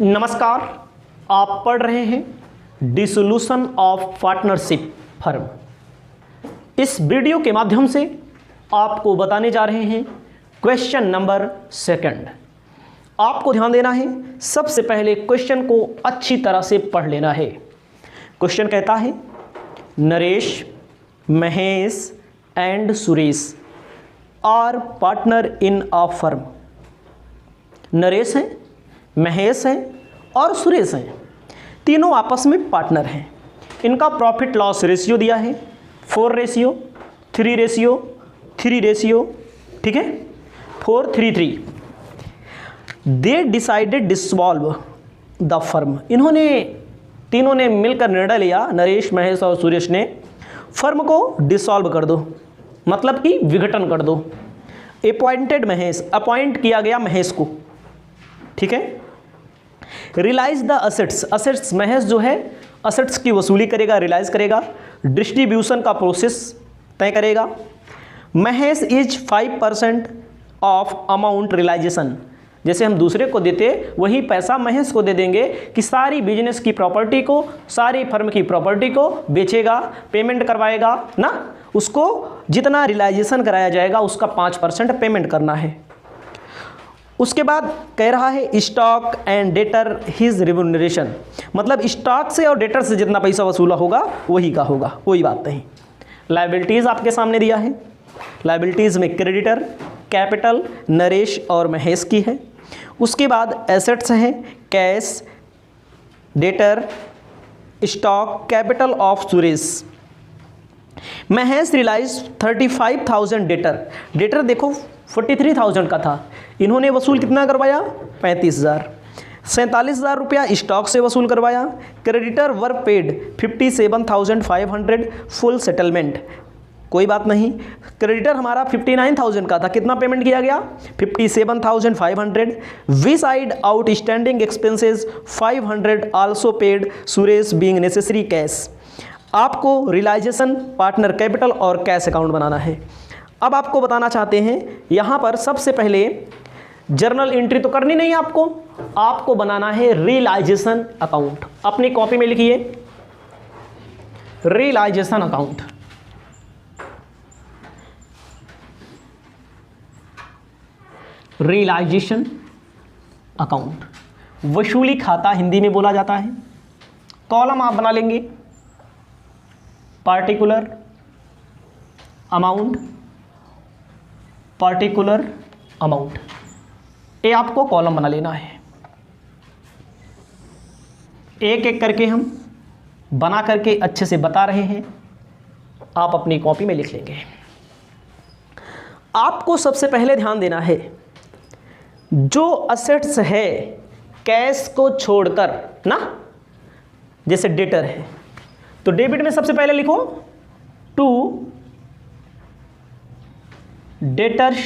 नमस्कार, आप पढ़ रहे हैं डिसोल्यूशन ऑफ पार्टनरशिप फर्म। इस वीडियो के माध्यम से आपको बताने जा रहे हैं क्वेश्चन नंबर 2। आपको ध्यान देना है, सबसे पहले क्वेश्चन को अच्छी तरह से पढ़ लेना है। क्वेश्चन कहता है Naresh, Mahesh and Suresh are partner in a firm. Naresh हैं, महेश हैं और सुरेश हैं, तीनों आपस में पार्टनर हैं। इनका प्रॉफिट लॉस रेशियो दिया है 4 रेशियो 3 रेशियो 3 रेशियो, ठीक है, 4 3 3। दे डिसाइडेड डिसॉल्व द फर्म। इन्होंने तीनों ने मिलकर निर्णय लिया, नरेश, महेश और सुरेश ने, फर्म को डिसॉल्व कर दो, मतलब कि विघटन कर दो। अपॉइंटेड महेश, अपॉइंट किया गया महेश को, ठीक है। Realise the assets, assets Mahesh जो है असेट्स की वसूली करेगा, रिलाइज करेगा। डिस्ट्रीब्यूशन का प्रोसेस तय करेगा। Mahesh is 5% of amount realisation. जैसे हम दूसरे को देते वही पैसा महेश को दे देंगे कि सारी बिजनेस की प्रॉपर्टी को, सारी फर्म की प्रॉपर्टी को बेचेगा, पेमेंट करवाएगा ना, उसको जितना रिलाइजेशन कराया जाएगा उसका 5% पेमेंट करना है। उसके बाद कह रहा है stock and debtor his remuneration, मतलब स्टॉक से और डेटर से जितना पैसा वसूला होगा वही का होगा, कोई बात नहीं। लायबिलिटीज़ आपके सामने दिया है। लायबिलिटीज़ में क्रेडिटर, कैपिटल नरेश और महेश की है। उसके बाद एसेट्स हैं cash, debtor, stock, capital of Suresh. Mahesh realise 35,000 debtor, debtor देखो 43,000 का था, इन्होंने वसूल कितना करवाया 35,000। 47,000 रुपया स्टॉक से वसूल करवाया। क्रेडिटर वर पेड 57,500 फुल सेटलमेंट, कोई बात नहीं। क्रेडिटर हमारा 59,000 का था, कितना पेमेंट किया गया 57,500। Besides outstanding expenses 500 also paid Suresh being necessary cash. आपको रिलाइजेशन, पार्टनर कैपिटल और कैश अकाउंट बनाना है। अब आपको बताना चाहते हैं यहाँ पर सबसे पहले जर्नल एंट्री तो करनी नहीं, आपको बनाना है रियलाइजेशन अकाउंट। अपनी कॉपी में लिखिए रियलाइजेशन अकाउंट। रियलाइजेशन अकाउंट वसूली खाता हिंदी में बोला जाता है। कॉलम आप बना लेंगे पार्टिकुलर अमाउंट, पार्टिकुलर अमाउंट, ये आपको कॉलम बना लेना है। एक एक करके हम बना करके अच्छे से बता रहे हैं, आप अपनी कॉपी में लिख लेंगे। आपको सबसे पहले ध्यान देना है, जो असेट्स है कैश को छोड़कर ना, जैसे डेटर है तो डेबिट में सबसे पहले लिखो टू डेटर्स,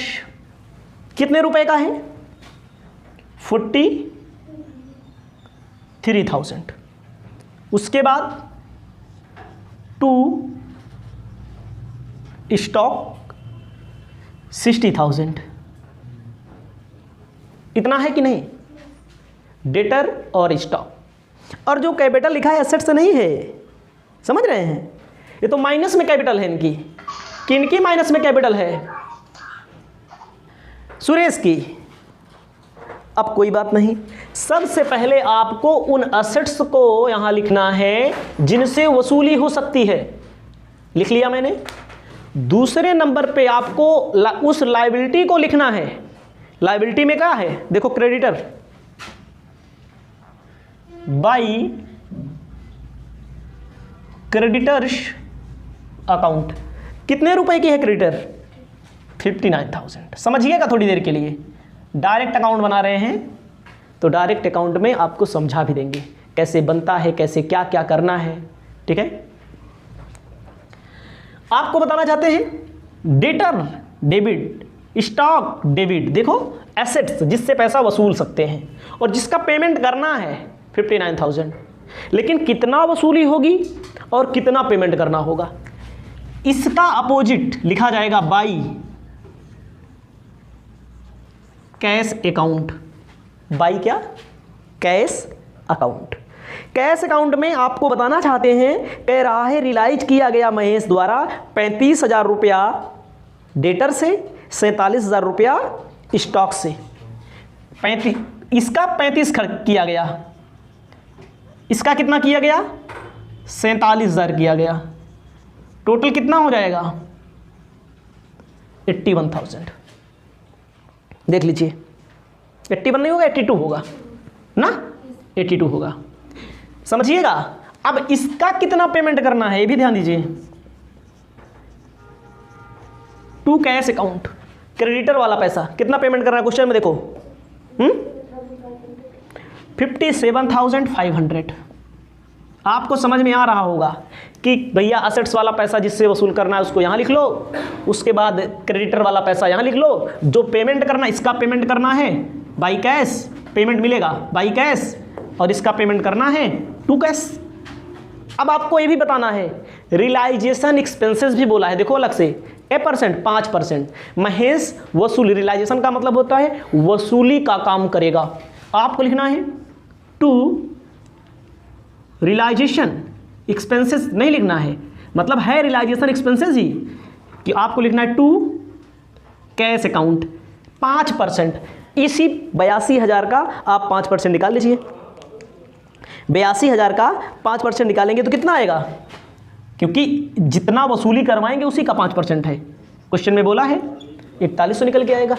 कितने रुपए का है 43,000। उसके बाद टू स्टॉक 60,000। इतना है कि नहीं, डेटर और स्टॉक। और जो कैपिटल लिखा है एसेट्स नहीं है, समझ रहे हैं, ये तो माइनस में कैपिटल है इनकी। किनकी माइनस में कैपिटल है, सुरेश की। अब कोई बात नहीं, सबसे पहले आपको उन असेट्स को यहां लिखना है जिनसे वसूली हो सकती है, लिख लिया मैंने। दूसरे नंबर पे आपको उस लायबिलिटी को लिखना है। लायबिलिटी में क्या है, देखो क्रेडिटर बाई क्रेडिटर्स अकाउंट, कितने रुपए की है क्रेडिटर 59,000। समझिएगा थोड़ी देर के लिए, डायरेक्ट अकाउंट बना रहे हैं तो डायरेक्ट अकाउंट में आपको समझा भी देंगे कैसे बनता है, कैसे क्या क्या करना है, ठीक है। आपको बताना चाहते हैं डेटर डेबिट, स्टॉक डेबिट। देखो एसेट्स जिससे पैसा वसूल सकते हैं और जिसका पेमेंट करना है 59,000, लेकिन कितना वसूली होगी और कितना पेमेंट करना होगा, इसका अपोजिट लिखा जाएगा बाई कैश अकाउंट। बाई क्या, कैश अकाउंट। कैश अकाउंट में आपको बताना चाहते हैं, कह रहा है रिलाइज किया गया महेश द्वारा 35,000 रुपया डेटर से, 47,000 रुपया स्टॉक से। 35, इसका 35 खर्च किया गया, इसका कितना किया गया, 47,000 किया गया। टोटल कितना हो जाएगा, 81,000। देख लीजिए, 81 नहीं होगा, 82 होगा ना, 82 होगा। समझिएगा। अब इसका कितना पेमेंट करना है ये भी ध्यान दीजिए। टू कैश अकाउंट, क्रेडिटर वाला पैसा कितना पेमेंट करना है क्वेश्चन में देखो, 57,500। आपको समझ में आ रहा होगा कि भैया असेट्स वाला पैसा जिससे वसूल करना है उसको यहाँ लिख लो, उसके बाद क्रेडिटर वाला पैसा यहाँ लिख लो, जो पेमेंट करना इसका पेमेंट करना है बाई कैश, पेमेंट मिलेगा बाई कैश, और इसका पेमेंट करना है टू कैश। अब आपको ये भी बताना है, रियलाइजेशन एक्सपेंसेस भी बोला है, देखो अलग से A%, 5%। महेश वसूली, रियलाइजेशन का मतलब होता है वसूली का काम करेगा। आपको लिखना है टू रियलाइजेशन एक्सपेंसेस, नहीं लिखना है, मतलब है रियलाइजेशन एक्सपेंसेस ही, कि आपको लिखना है टू कैश अकाउंट 5%। इसी 82,000 का आप 5% निकाल लीजिए। 82,000 का 5% निकालेंगे तो कितना आएगा, क्योंकि जितना वसूली करवाएंगे उसी का 5% है। क्वेश्चन में बोला है 4100 निकल के आएगा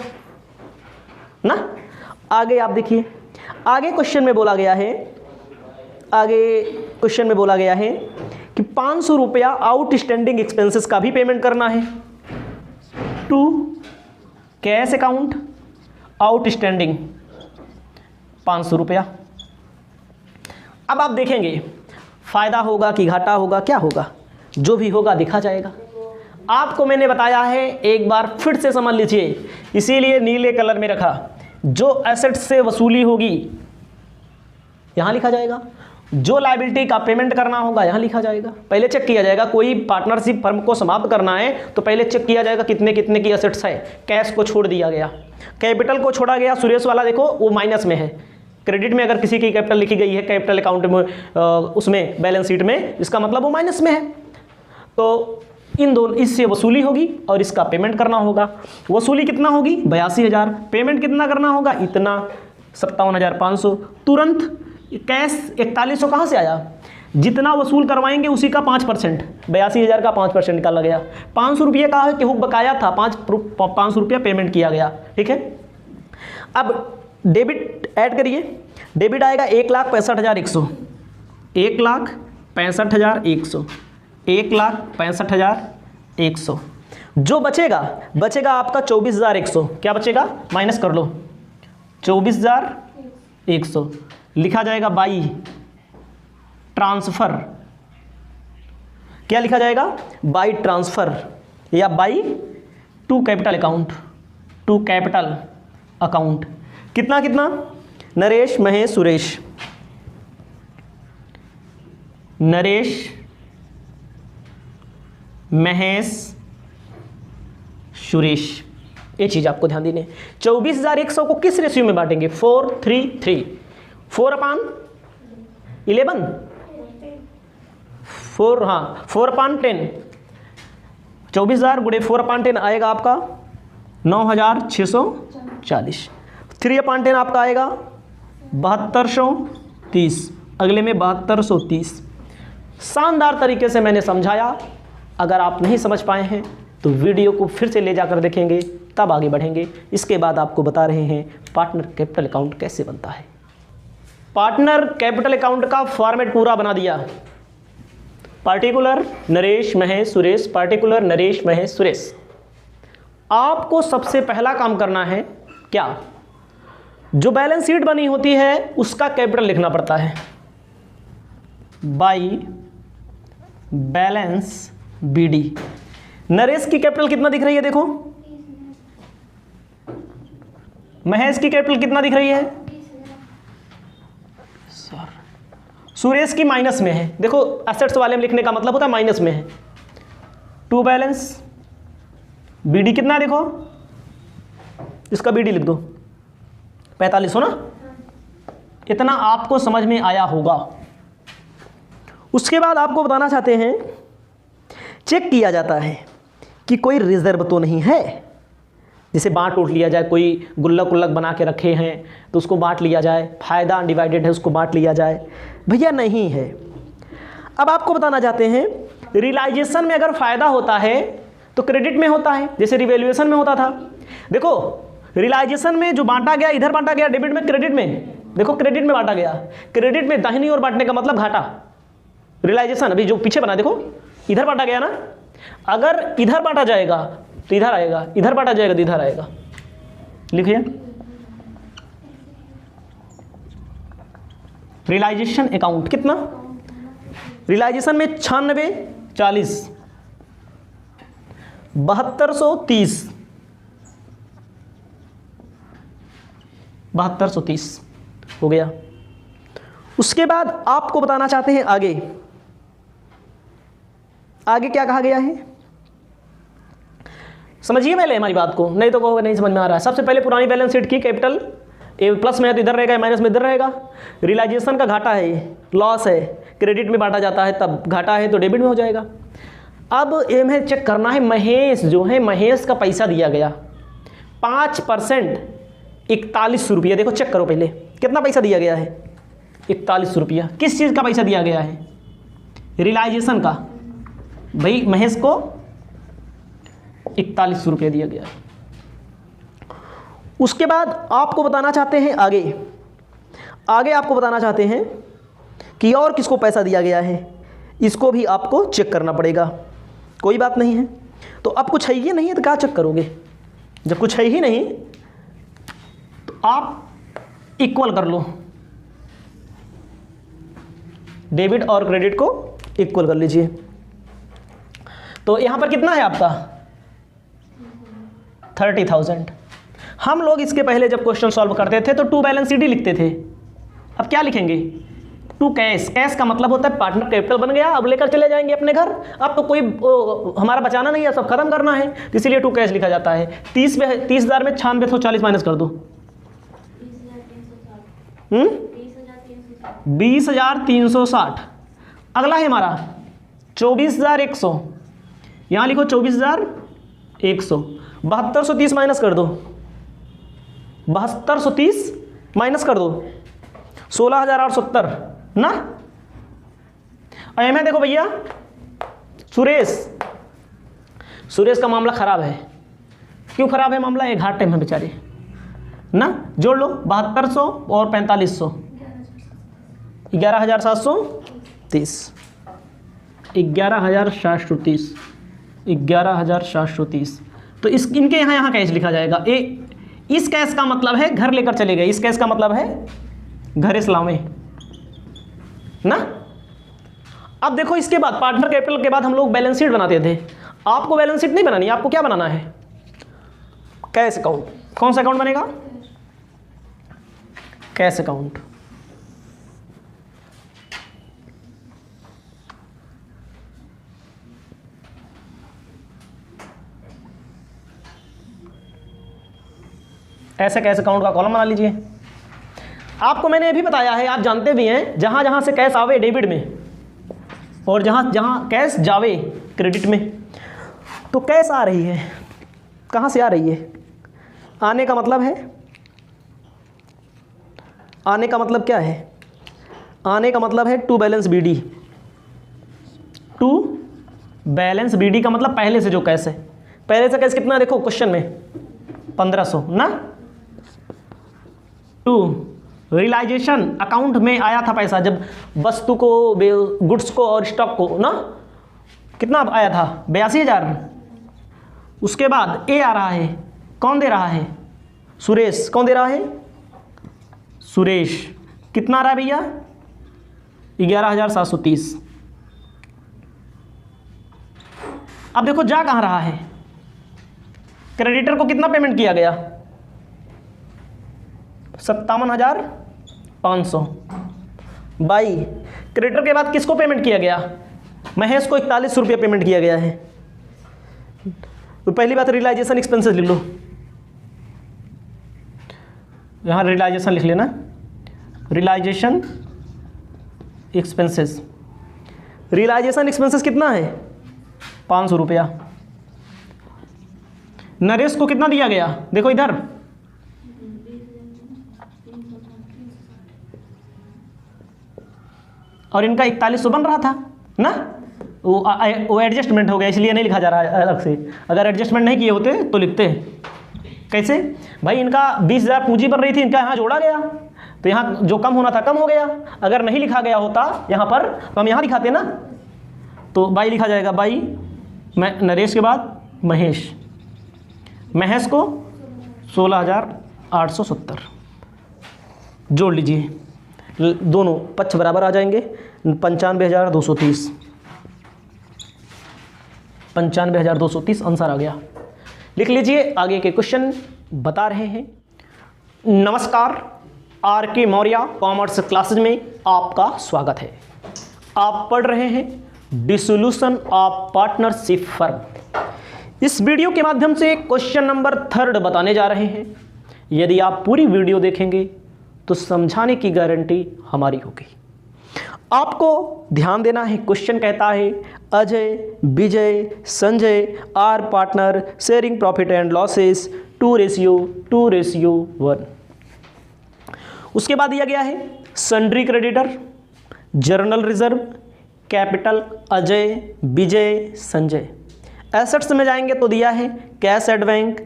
ना। आगे आप देखिए, आगे क्वेश्चन में बोला गया है, आगे क्वेश्चन में बोला गया है कि 500 रुपया आउटस्टैंडिंग एक्सपेंसेस का भी पेमेंट करना है टू कैश अकाउंट आउटस्टैंडिंग 500 रुपया। अब आप देखेंगे फायदा होगा कि घाटा होगा, क्या होगा, जो भी होगा दिखा जाएगा। आपको मैंने बताया है, एक बार फिर से समझ लीजिए, इसीलिए नीले कलर में रखा। जो एसेट से वसूली होगी यहां लिखा जाएगा, जो लायबिलिटी का पेमेंट करना होगा यहां लिखा जाएगा। पहले चेक किया जाएगा, कोई पार्टनरशिप फर्म को समाप्त करना है तो पहले चेक किया जाएगा कितने कितने की एसेट्स है। कैश को छोड़ दिया गया, कैपिटल को छोड़ा गया, सुरेश वाला देखो वो माइनस में है। क्रेडिट में अगर किसी की कैपिटल लिखी गई है कैपिटल अकाउंट में, उसमें बैलेंस शीट में, इसका मतलब वो माइनस में है। तो इन दोनों, इससे वसूली होगी और इसका पेमेंट करना होगा। वसूली कितना होगी 82,000, पेमेंट कितना करना होगा इतना 57,500। तुरंत कैश 4100 कहाँ से आया, जितना वसूल करवाएंगे उसी का 5%, 82,000 का 5% निकाला गया। 500 रुपये का है कि हुक बकाया था, 500 रुपया पेमेंट किया गया, ठीक है। अब डेबिट ऐड करिए, डेबिट आएगा 1,65,100, 1,65,100, 1,65,100। जो बचेगा आपका 24,100। क्या बचेगा, माइनस कर लो, 24,100 लिखा जाएगा बाई ट्रांसफर। क्या लिखा जाएगा, बाई ट्रांसफर या by to capital account, to capital account. कितना कितना, नरेश महेश सुरेश, नरेश महेश सुरेश, ये चीज आपको ध्यान देनी है। 24,100 को किस रेशियो में बांटेंगे, 4:3:3, 4/11, 4, हाँ 4/10। 24,000 गुणे 4/10 आएगा आपका 9,640। 3/10 आपका आएगा 7,230, अगले में 7,230। शानदार तरीके से मैंने समझाया। अगर आप नहीं समझ पाए हैं तो वीडियो को फिर से ले जाकर देखेंगे, तब आगे बढ़ेंगे। इसके बाद आपको बता रहे हैं पार्टनर कैपिटल अकाउंट कैसे बनता है। पार्टनर कैपिटल अकाउंट का फॉर्मेट पूरा बना दिया। Particular Naresh Mahesh Suresh, particular Naresh Mahesh Suresh. आपको सबसे पहला काम करना है क्या, जो बैलेंस शीट बनी होती है उसका कैपिटल लिखना पड़ता है। By balance BD. नरेश की कैपिटल कितना दिख रही है, देखो। महेश की कैपिटल कितना दिख रही है, सुरेश की माइनस में है। देखो एसेट्स वाले में लिखने का मतलब होता है माइनस में है। टू बैलेंस बीडी कितना है, देखो इसका बीडी लिख दो 4500 ना, इतना आपको समझ में आया होगा। उसके बाद आपको बताना चाहते हैं, चेक किया जाता है कि कोई रिजर्व तो नहीं है, जैसे बांट उठ लिया जाए, कोई गुल्लक उल्लक बना के रखे हैं तो उसको बांट लिया जाए, फ़ायदा अनडिवाइडेड है उसको बांट लिया जाए, भैया नहीं है। अब आपको बताना चाहते हैं, रियलाइजेशन में अगर फ़ायदा होता है तो क्रेडिट में होता है, जैसे रिवैल्यूएशन में होता था। देखो रियलाइजेशन में जो बांटा गया, इधर बांटा गया, डेबिट में क्रेडिट में, देखो क्रेडिट में बांटा गया, क्रेडिट में दाहिनी ओर बांटने का मतलब घाटा। रियलाइजेशन अभी जो पीछे बना, देखो इधर बांटा गया ना, अगर इधर बांटा जाएगा तो इधर आएगा, इधर बांटा जाएगा तो इधर आएगा। लिखिए रियलाइजेशन अकाउंट कितना, रियलाइजेशन में 96 40 7230 7230 हो गया। उसके बाद आपको बताना चाहते हैं आगे क्या कहा गया है, समझिए पहले हमारी बात को, नहीं तो कहोगे नहीं समझ में आ रहा है। सबसे पहले पुरानी बैलेंस शीट की कैपिटल ए प्लस में है तो इधर रहेगा, माइनस में इधर रहेगा। रियलाइजेशन का घाटा है, ये लॉस है, क्रेडिट में बांटा जाता है तब घाटा है तो डेबिट में हो जाएगा। अब ये हमें चेक करना है, महेश जो है, महेश का पैसा दिया गया 5% 41 रुपया। देखो चेक करो पहले कितना पैसा दिया गया है, 41 रुपया। किस चीज़ का पैसा दिया गया है, रियलाइजेशन का। भाई महेश को 41 रुपया दिया गया है। उसके बाद आपको बताना चाहते हैं आगे आपको बताना चाहते हैं कि और किसको पैसा दिया गया है, इसको भी आपको चेक करना पड़ेगा। कोई बात नहीं है, तो अब कुछ है ही नहीं है तो क्या चेक करोगे, जब कुछ है ही नहीं तो आप इक्वल कर लो, डेबिट और क्रेडिट को इक्वल कर लीजिए। तो यहां पर कितना है आपका 30,000। हम लोग इसके पहले जब क्वेश्चन सॉल्व करते थे तो टू बैलेंस शीट ही लिखते थे, अब क्या लिखेंगे, टू कैश। कैश का मतलब होता है पार्टनर कैपिटल बन गया, अब लेकर चले जाएंगे अपने घर, अब तो कोई हमारा बचाना नहीं है, सब खत्म करना है, इसीलिए टू कैश लिखा जाता है। 30,000 में 9640 माइनस कर दो, 20,360। अगला है हमारा 24,100, यहाँ लिखो 24,100। 7230 माइनस कर दो, 7230 माइनस कर दो, 16,870 ना। और एम है, देखो भैया सुरेश का मामला खराब है। क्यों खराब है मामला, ये घाटे में बेचारे ना। जोड़ लो 7200 और 4500, 11,730, 11,730, 11,730। तो इनके यहाँ कैश लिखा जाएगा। इस कैश का मतलब है घर लेकर चले गए, इस कैश का मतलब है घर इस्लामे ना। अब देखो इसके बाद पार्टनर कैपिटल के बाद हम लोग बैलेंस शीट बनाते थे। आपको बैलेंस शीट नहीं बनानी, आपको क्या बनाना है, कैश अकाउंट। कौन सा अकाउंट बनेगा, कैश अकाउंट। ऐसे कैश अकाउंट का कॉलम बना लीजिए। आपको मैंने ये भी बताया है, आप जानते भी हैं, जहां जहां से कैश आवे डेबिट में और जहां जहां कैश जावे क्रेडिट में। तो कैश आ रही है, कहां से आ रही है, आने का मतलब है, आने का मतलब क्या है, आने का मतलब है to balance BD. To balance BD का मतलब पहले से जो कैश है, पहले से कैश कितना है, देखो क्वेश्चन में 1500 ना। टू रियलाइजेशन अकाउंट में आया था पैसा, जब वस्तु को, गुड्स को और स्टॉक को ना, कितना आया था 82,000। उसके बाद ए आ रहा है, कौन दे रहा है, सुरेश। कौन दे रहा है, सुरेश। कितना आ रहा है भैया, 11,730। अब देखो जा कहां रहा है, क्रेडिटर को कितना पेमेंट किया गया, 57,500 बाई। क्रेडिटर के बाद किसको पेमेंट किया गया, महेश को 41 रुपया पेमेंट किया गया है। तो पहली बात रियलाइजेशन एक्सपेंसेस लिख लो, यहाँ रियलाइजेशन लिख लेना। Realisation expenses. रियलाइजेशन एक्सपेंसेस कितना है? 500 रुपया। नरेश को कितना दिया गया? देखो इधर, और इनका 4100 बन रहा था ना, वो एडजस्टमेंट हो गया इसलिए नहीं लिखा जा रहा है अलग से। अगर एडजस्टमेंट नहीं किए होते तो लिखते। कैसे भाई? इनका 20,000 पूंजी बन रही थी, इनका यहाँ जोड़ा गया, तो यहाँ जो कम होना था कम हो गया। अगर नहीं लिखा गया होता यहाँ पर तो हम यहाँ दिखाते ना, तो बाई लिखा जाएगा। बाई नरेश के बाद महेश, महेश को 16,870 जोड़ लीजिए, दोनों पक्ष बराबर आ जाएंगे। 95,230 95,230 आंसर आ गया। लिख लीजिए। आगे के क्वेश्चन बता रहे हैं। नमस्कार, आर के मौर्य कॉमर्स क्लासेज में आपका स्वागत है। आप पढ़ रहे हैं डिसोल्यूशन ऑफ पार्टनरशिप फर्म। इस वीडियो के माध्यम से क्वेश्चन नंबर 3 बताने जा रहे हैं। यदि आप पूरी वीडियो देखेंगे तो समझाने की गारंटी हमारी होगी। आपको ध्यान देना है। क्वेश्चन कहता है Ajay, Vijay, Sanjay are partner sharing profit and losses 2:1। उसके बाद दिया गया है sundry creditor, journal reserve, capital Ajay, Vijay, Sanjay. Assets में जाएंगे तो दिया है cash at bank,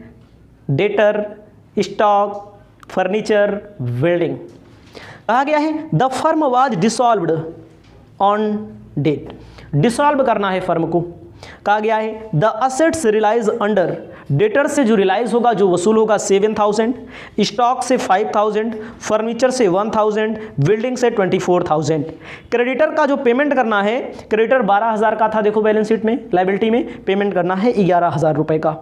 debtor, stock, furniture, building. कहा गया है the firm was dissolved on date. Dissolve करना है फर्म को। कहा गया है the assets realise under. Debtor से जो रिलाइज होगा, जो वसूल होगा 7,000, स्टॉक से 5,000, फर्नीचर से 1,000, बिल्डिंग से 24,000। क्रेडिटर का जो पेमेंट करना है, क्रेडिटर 12,000 का था, देखो बैलेंस शीट में लायबिलिटी में पेमेंट करना है 11,000 रुपए का।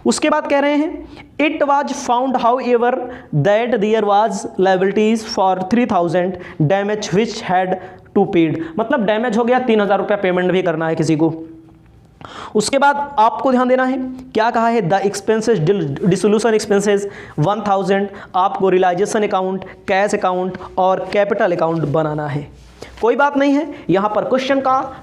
उसके बाद कह रहे हैं it was found however that there was liabilities for 3,000 damage which had to paid. मतलब डैमेज हो गया, 3,000 रुपया पेमेंट भी करना है किसी को। उसके बाद आपको ध्यान देना है, क्या कहा है द एक्सपेंसेस डिसोल्यूशन एक्सपेंसेस 1,000। आपको रियलाइजेशन अकाउंट, कैश अकाउंट और कैपिटल अकाउंट बनाना है। कोई बात नहीं है, यहाँ पर क्वेश्चन का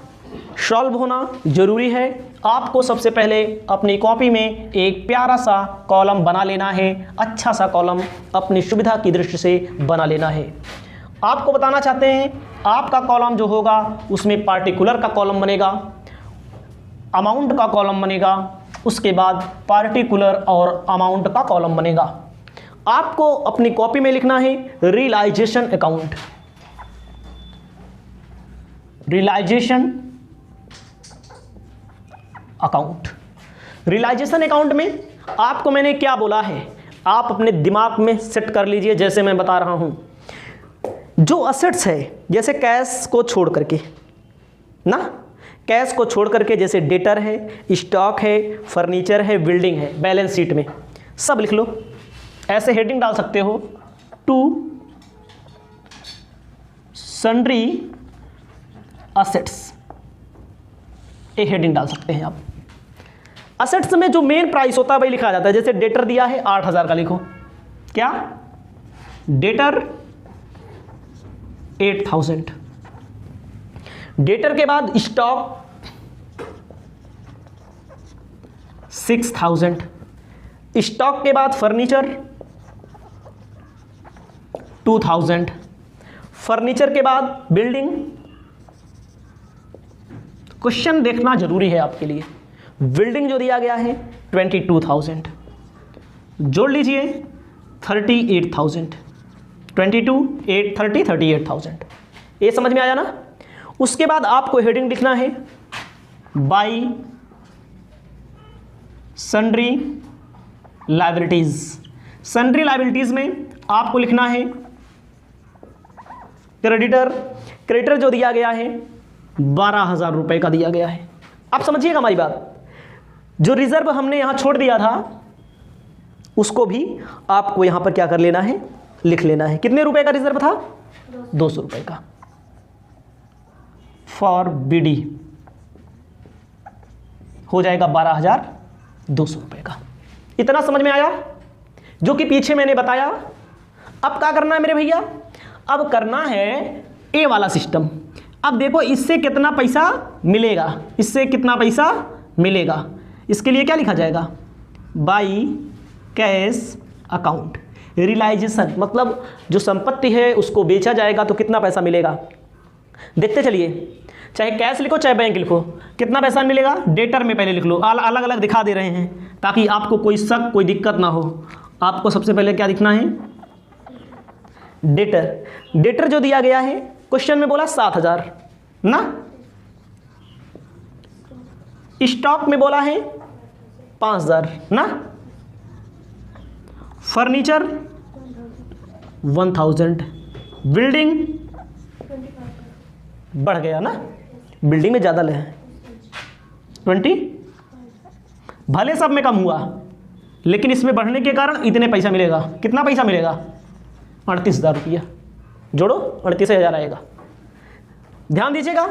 सॉल्व होना जरूरी है। आपको सबसे पहले अपनी कॉपी में एक प्यारा सा कॉलम बना लेना है, अच्छा सा कॉलम अपनी सुविधा की दृष्टि से बना लेना है। आपको बताना चाहते हैं आपका कॉलम जो होगा उसमें पार्टिकुलर का कॉलम बनेगा, अमाउंट का कॉलम बनेगा, उसके बाद पार्टिकुलर और अमाउंट का कॉलम बनेगा। आपको अपनी कॉपी में लिखना है realisation account. Realisation account. Realisation account में आपको मैंने क्या बोला है, आप अपने दिमाग में सेट कर लीजिए। जैसे मैं बता रहा हूं, जो असेट्स है जैसे कैश को छोड़ करके ना, कैश को छोड़ करके जैसे डेटर है, स्टॉक है, फर्नीचर है, बिल्डिंग है, बैलेंस शीट में सब लिख लो। ऐसे हेडिंग डाल सकते हो टू सन्ड्री असेट्स, एक हेडिंग डाल सकते हैं आप। असेट्स में जो मेन प्राइस होता है वही लिखा जाता है। जैसे डेटर दिया है 8,000 का, लिखो क्या डेटर 8,000। डेटर के बाद स्टॉक 6,000, स्टॉक के बाद फर्नीचर 2,000, फर्नीचर के बाद बिल्डिंग। क्वेश्चन देखना जरूरी है आपके लिए। बिल्डिंग जो दिया गया है 22,000, जोड़ लीजिए 38,000, 22, 8, 30, 38,000। ये समझ में आया ना। उसके बाद आपको हेडिंग लिखना है by sundry liabilities. Sundry liabilities में आपको लिखना है क्रेडिटर। क्रेडिटर जो दिया गया है 12,000 रुपए का दिया गया है। आप समझिएगा हमारी बात। जो रिजर्व हमने यहां छोड़ दिया था उसको भी आपको यहां पर क्या कर लेना है, लिख लेना है। कितने रुपए का रिजर्व था? 200 रुपए का। फॉर बीडी हो जाएगा 12,200 रुपए का। इतना समझ में आया जो कि पीछे मैंने बताया। अब क्या करना है मेरे भैया, अब करना है ए वाला सिस्टम। अब देखो इससे कितना पैसा मिलेगा, इससे कितना पैसा मिलेगा, इसके लिए क्या लिखा जाएगा, बाई कैश अकाउंट। रियलाइजेशन मतलब जो संपत्ति है उसको बेचा जाएगा तो कितना पैसा मिलेगा, देखते चलिए। चाहे कैश लिखो चाहे बैंक लिखो, कितना पैसा मिलेगा डेटर में पहले लिख लो, अलग अलग दिखा दे रहे हैं ताकि आपको कोई शक कोई दिक्कत ना हो। आपको सबसे पहले क्या लिखना है, डेटर। डेटर जो दिया गया है क्वेश्चन में बोला 7,000 ना, स्टॉक में बोला है 5,000 ना, फर्नीचर 1,000, बिल्डिंग बढ़ गया ना, बिल्डिंग में ज़्यादा ले 20, भले सब में कम हुआ लेकिन इसमें बढ़ने के कारण इतने पैसा मिलेगा। कितना पैसा मिलेगा, 38,000 रुपया, जोड़ो 38,000 आएगा। ध्यान दीजिएगा।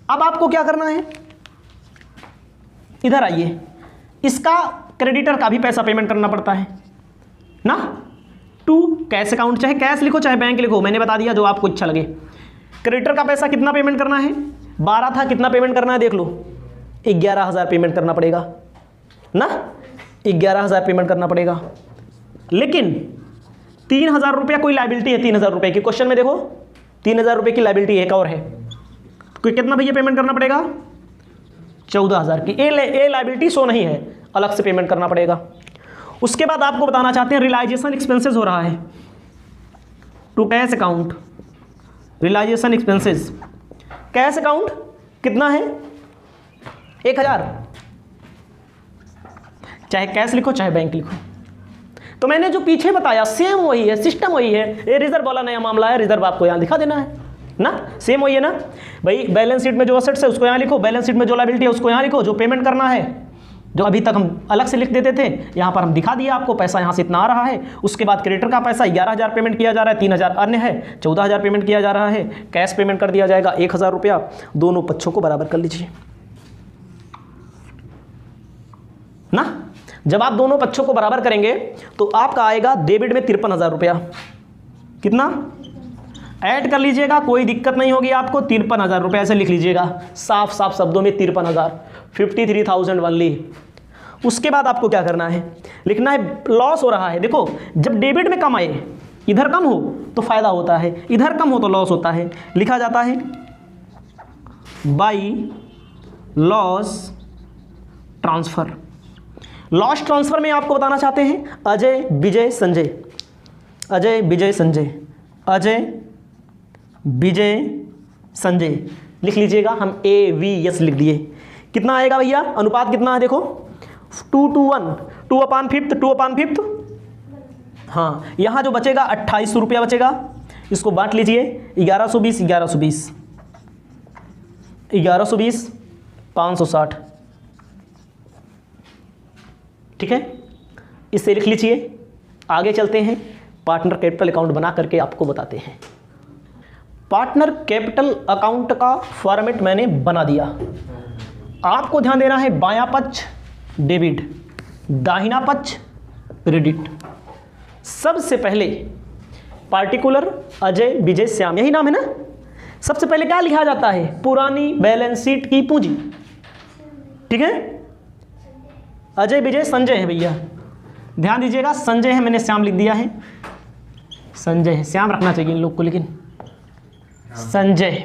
अब आपको क्या करना है, इधर आइए, इसका क्रेडिटर का भी पैसा पेमेंट करना पड़ता है ना, टू कैश अकाउंट, चाहे कैश लिखो चाहे बैंक लिखो, मैंने बता दिया जो आपको अच्छा लगे। क्रेडिटर का पैसा कितना पेमेंट करना है, 12 था, कितना पेमेंट करना है देख लो, 11,000 पेमेंट करना पड़ेगा ना, 11,000 पेमेंट करना पड़ेगा। लेकिन 3,000 रुपया कोई लाइबिलिटी है, 3,000 रुपये की, क्वेश्चन में देखो 3,000 रुपये की लाइबिलिटी एक और है, कोई कितना भैया पेमेंट करना पड़ेगा, 14,000 की। ए लाइबिलिटी शो नहीं है, अलग से पेमेंट करना पड़ेगा। उसके बाद आपको बताना चाहते हैं रियलाइजेशन एक्सपेंसेस हो रहा है, to cash account, realisation expenses, cash account कितना है 1,000, चाहे कैश लिखो चाहे बैंक लिखो। तो मैंने जो पीछे बताया सेम वही है, सिस्टम वही है। ये रिजर्व वाला नया मामला है, रिजर्व आपको यहाँ दिखा देना है ना, सेम वही है ना भाई। बैलेंस शीट में जो असेट्स है उसको यहाँ लिखो, बैलेंस शीट में जो लायबिलिटी है उसको यहाँ लिखो, जो पेमेंट करना है जो अभी तक हम अलग से लिख देते थे यहाँ पर हम दिखा दिया आपको, पैसा यहाँ से इतना आ रहा है। उसके बाद क्रेडिटर का पैसा 11,000 पेमेंट किया जा रहा है, 3,000 अन्य है, 14,000 पेमेंट किया जा रहा है, कैश पेमेंट कर दिया जाएगा 1,000 रुपया। दोनों पक्षों को बराबर कर लीजिए ना। जब आप दोनों पक्षों को बराबर करेंगे तो आपका आएगा डेबिट में 53,000 रुपया, कितना ऐड कर लीजिएगा, कोई दिक्कत नहीं होगी आपको, 53,000 रुपये ऐसे लिख लीजिएगा साफ साफ शब्दों में, 53,000, 53,000 ओनली। उसके बाद आपको क्या करना है, लिखना है लॉस हो रहा है। देखो जब डेबिट में कम आए, इधर कम हो तो फायदा होता है, इधर कम हो तो लॉस होता है। लिखा जाता है by loss transfer. Loss transfer में आपको बताना चाहते हैं अजय विजय संजय, अजय विजय संजय, अजय विजय संजय लिख लीजिएगा, हम AVS लिख दिए। कितना आएगा भैया, अनुपात कितना है देखो 2:1, 2/5, 2/5। हाँ यहाँ जो बचेगा 2,800 रुपया बचेगा, इसको बांट लीजिए 1120, 1120, 1120, 560, ठीक है। इसे लिख लीजिए। आगे चलते हैं, पार्टनर कैपिटल अकाउंट बना करके आपको बताते हैं। पार्टनर कैपिटल अकाउंट का फॉर्मेट मैंने बना दिया। आपको ध्यान देना है, बायां पक्ष डेबिट, दाहिना पक्ष क्रेडिट। सबसे पहले पार्टिकुलर अजय विजय श्याम, यही नाम है ना। सबसे पहले क्या लिखा जाता है, पुरानी बैलेंस शीट की पूंजी, ठीक है। अजय विजय संजय है भैया, ध्यान दीजिएगा, संजय है, मैंने श्याम लिख दिया है, संजय है, श्याम रखना चाहिए इन लोग को, लेकिन संजय।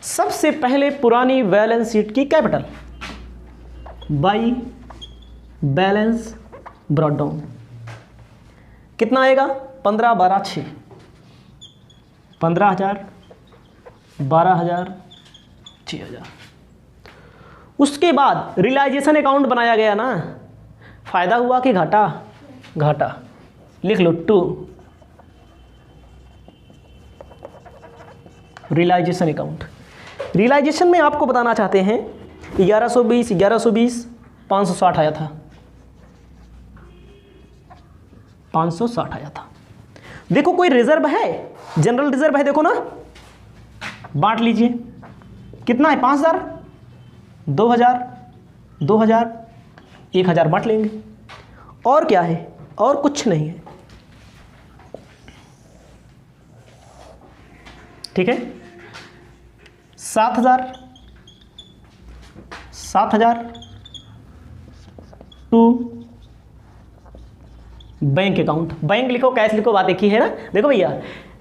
सबसे पहले पुरानी बैलेंस शीट की capital by balance brought down, कितना आएगा 15, 12, 6, 15,000, 12,000, 6,000। उसके बाद रियलाइजेशन अकाउंट बनाया गया ना, फायदा हुआ कि घाटा, घाटा लिख लो 2, रियलाइजेशन अकाउंट। रियलाइजेशन में आपको बताना चाहते हैं 1120, 1120, 560 आया था, 560 आया था। देखो कोई रिजर्व है, जनरल रिजर्व है, देखो ना, बांट लीजिए, कितना है 5,000, 2,000, 2,000, 1,000 बांट लेंगे। और क्या है, और कुछ नहीं है, ठीक है। 7,000 टू बैंक अकाउंट। बैंक लिखो कैश लिखो, बात एक ही है ना। देखो भैया,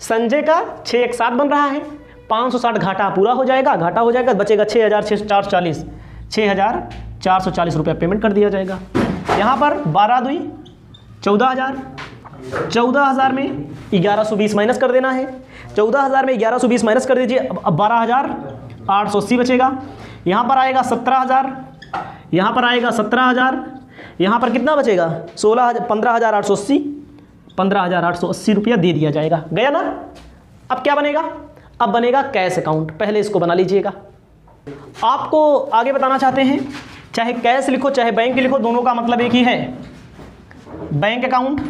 संजय का 6 एक 7 बन रहा है, 560 घाटा पूरा हो जाएगा, घाटा हो जाएगा, बचेगा 6,440 रुपया पेमेंट कर दिया जाएगा। यहाँ पर 12 दूई 14,000, 14,000 में 1120 माइनस कर देना है, 14,000 में 1120 माइनस कर दीजिए, अब 12,880 बचेगा। यहाँ पर आएगा 17,000, यहाँ पर आएगा 17,000, यहाँ पर कितना बचेगा 15,880, 15,880 रुपया दे दिया जाएगा। गया ना। अब क्या बनेगा, अब बनेगा कैश अकाउंट। पहले इसको बना लीजिएगा। आपको आगे बताना चाहते हैं, चाहे कैश लिखो चाहे बैंक लिखो, दोनों का मतलब एक ही है। बैंक अकाउंट,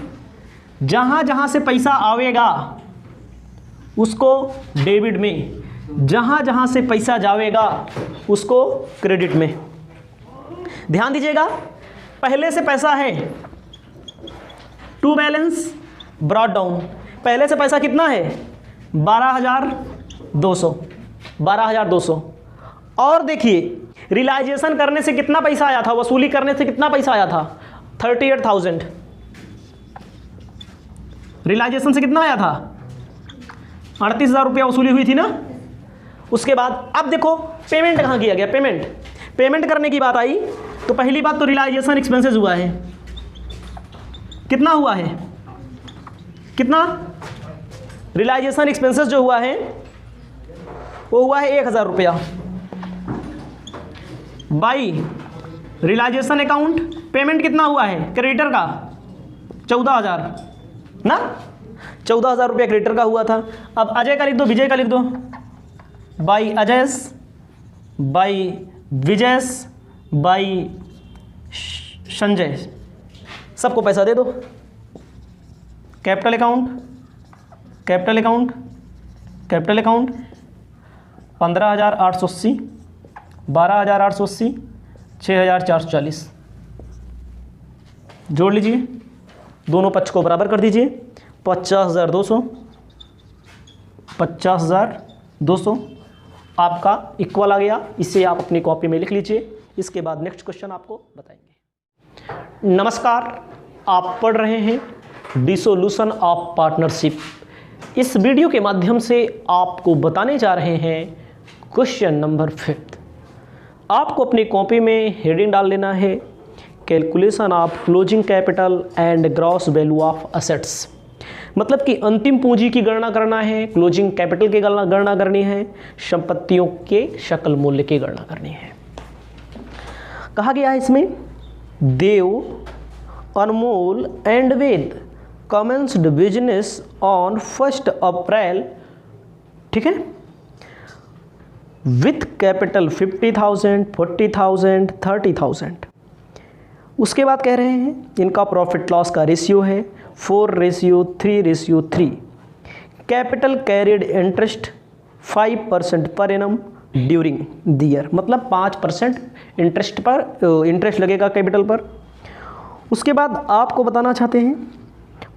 जहाँ जहाँ से पैसा आवेगा उसको डेबिट में, जहाँ जहाँ से पैसा जाएगा उसको क्रेडिट में। ध्यान दीजिएगा, पहले से पैसा है टू बैलेंस ब्रॉट डाउन, पहले से पैसा कितना है 12,200, 12,200। और देखिए रियलाइजेशन करने से कितना पैसा आया था, वसूली करने से कितना पैसा आया था 38,000। रियलाइजेशन से कितना आया था 38,000 रुपया वसूली हुई थी ना। उसके बाद अब देखो पेमेंट कहाँ किया गया, पेमेंट करने की बात आई तो पहली बात तो रियलाइजेशन एक्सपेंसेस हुआ है, कितना हुआ है, कितना रियलाइजेशन एक्सपेंसेस जो हुआ है वो हुआ है 1,000 रुपया बाई रियलाइजेशन अकाउंट। पेमेंट कितना हुआ है क्रेडिटर का 14,000 ना, 14,000 रुपया क्रेडिटर का हुआ था। अब अजय का लिख दो, विजय का लिख दो, by Ajay's, by Vijay's, by Sanjay, सबको पैसा दे दो। Capital account, capital account, capital account 15,880, 12,880, 6,440 जोड़ लीजिए, दोनों पक्ष को बराबर कर दीजिए। 50,200, 50,200 आपका इक्वल आ गया। इसे आप अपनी कॉपी में लिख लीजिए। इसके बाद नेक्स्ट क्वेश्चन आपको बताएंगे। नमस्कार, आप पढ़ रहे हैं डिसोल्यूशन ऑफ पार्टनरशिप। इस वीडियो के माध्यम से आपको बताने जा रहे हैं क्वेश्चन नंबर 5। आपको अपनी कॉपी में हेडिंग डाल लेना है calculation of closing capital and gross value of assets. मतलब कि अंतिम पूंजी की गणना करना है, क्लोजिंग कैपिटल की गणना करनी है, संपत्तियों के सकल मूल्य की गणना करनी है। कहा गया है इसमें Dev, Anmol and Ved commenced business on 1 April, ठीक है, विथ कैपिटल 50,000, 40,000, 30,000। उसके बाद कह रहे हैं इनका प्रॉफिट लॉस का रेशियो है 4:3:3। Capital carried interest 5% per annum during the year, मतलब 5% इंटरेस्ट लगेगा कैपिटल पर। उसके बाद आपको बताना चाहते हैं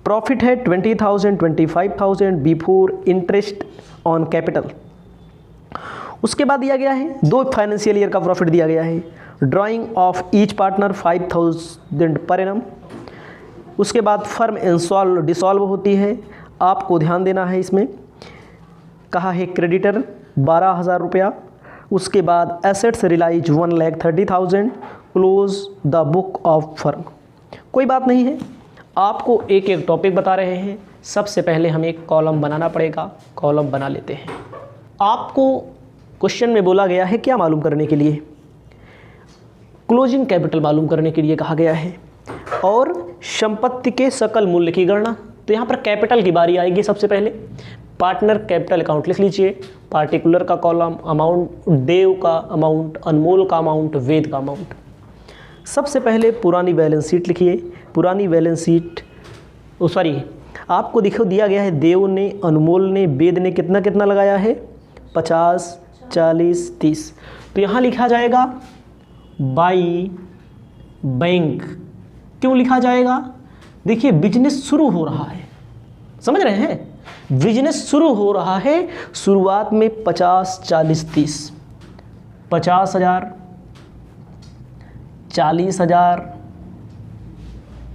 प्रॉफिट है 20,000, 25,000 बिफोर इंटरेस्ट ऑन कैपिटल। उसके बाद दिया गया है 2 फाइनेंशियल ईयर का प्रॉफिट दिया गया है। Drying of each partner 5,000 per annum. उसके बाद फर्म डिसॉल्व होती है, आपको ध्यान देना है इसमें। कहा है क्रेडिटर 12,000 रुपया। उसके बाद assets realise 1,30,000, close the book of firm. कोई बात नहीं है, आपको एक एक टॉपिक बता रहे हैं। सबसे पहले हमें एक कॉलम बनाना पड़ेगा, कॉलम बना लेते हैं। आपको क्वेश्चन में बोला गया है क्या मालूम करने के लिए, क्लोजिंग कैपिटल मालूम करने के लिए कहा गया है और संपत्ति के सकल मूल्य की गणना। तो यहाँ पर कैपिटल की बारी आएगी। सबसे पहले पार्टनर कैपिटल अकाउंट लिख लीजिए। पार्टिकुलर का कॉलम, अमाउंट, देव का अमाउंट, अनमोल का अमाउंट, वेद का अमाउंट। सबसे पहले पुरानी बैलेंस शीट लिखिए। पुरानी बैलेंस शीट आपको देखो दिया गया है देव ने, अनमोल ने, वेद ने कितना कितना लगाया है 50, 40, 30। तो यहाँ लिखा जाएगा बाई बैंक। क्यों लिखा जाएगा, देखिए बिजनेस शुरू हो रहा है, समझ रहे हैं। बिजनेस शुरू हो रहा है, शुरुआत में 50, 40, 30, 50,000, 40,000,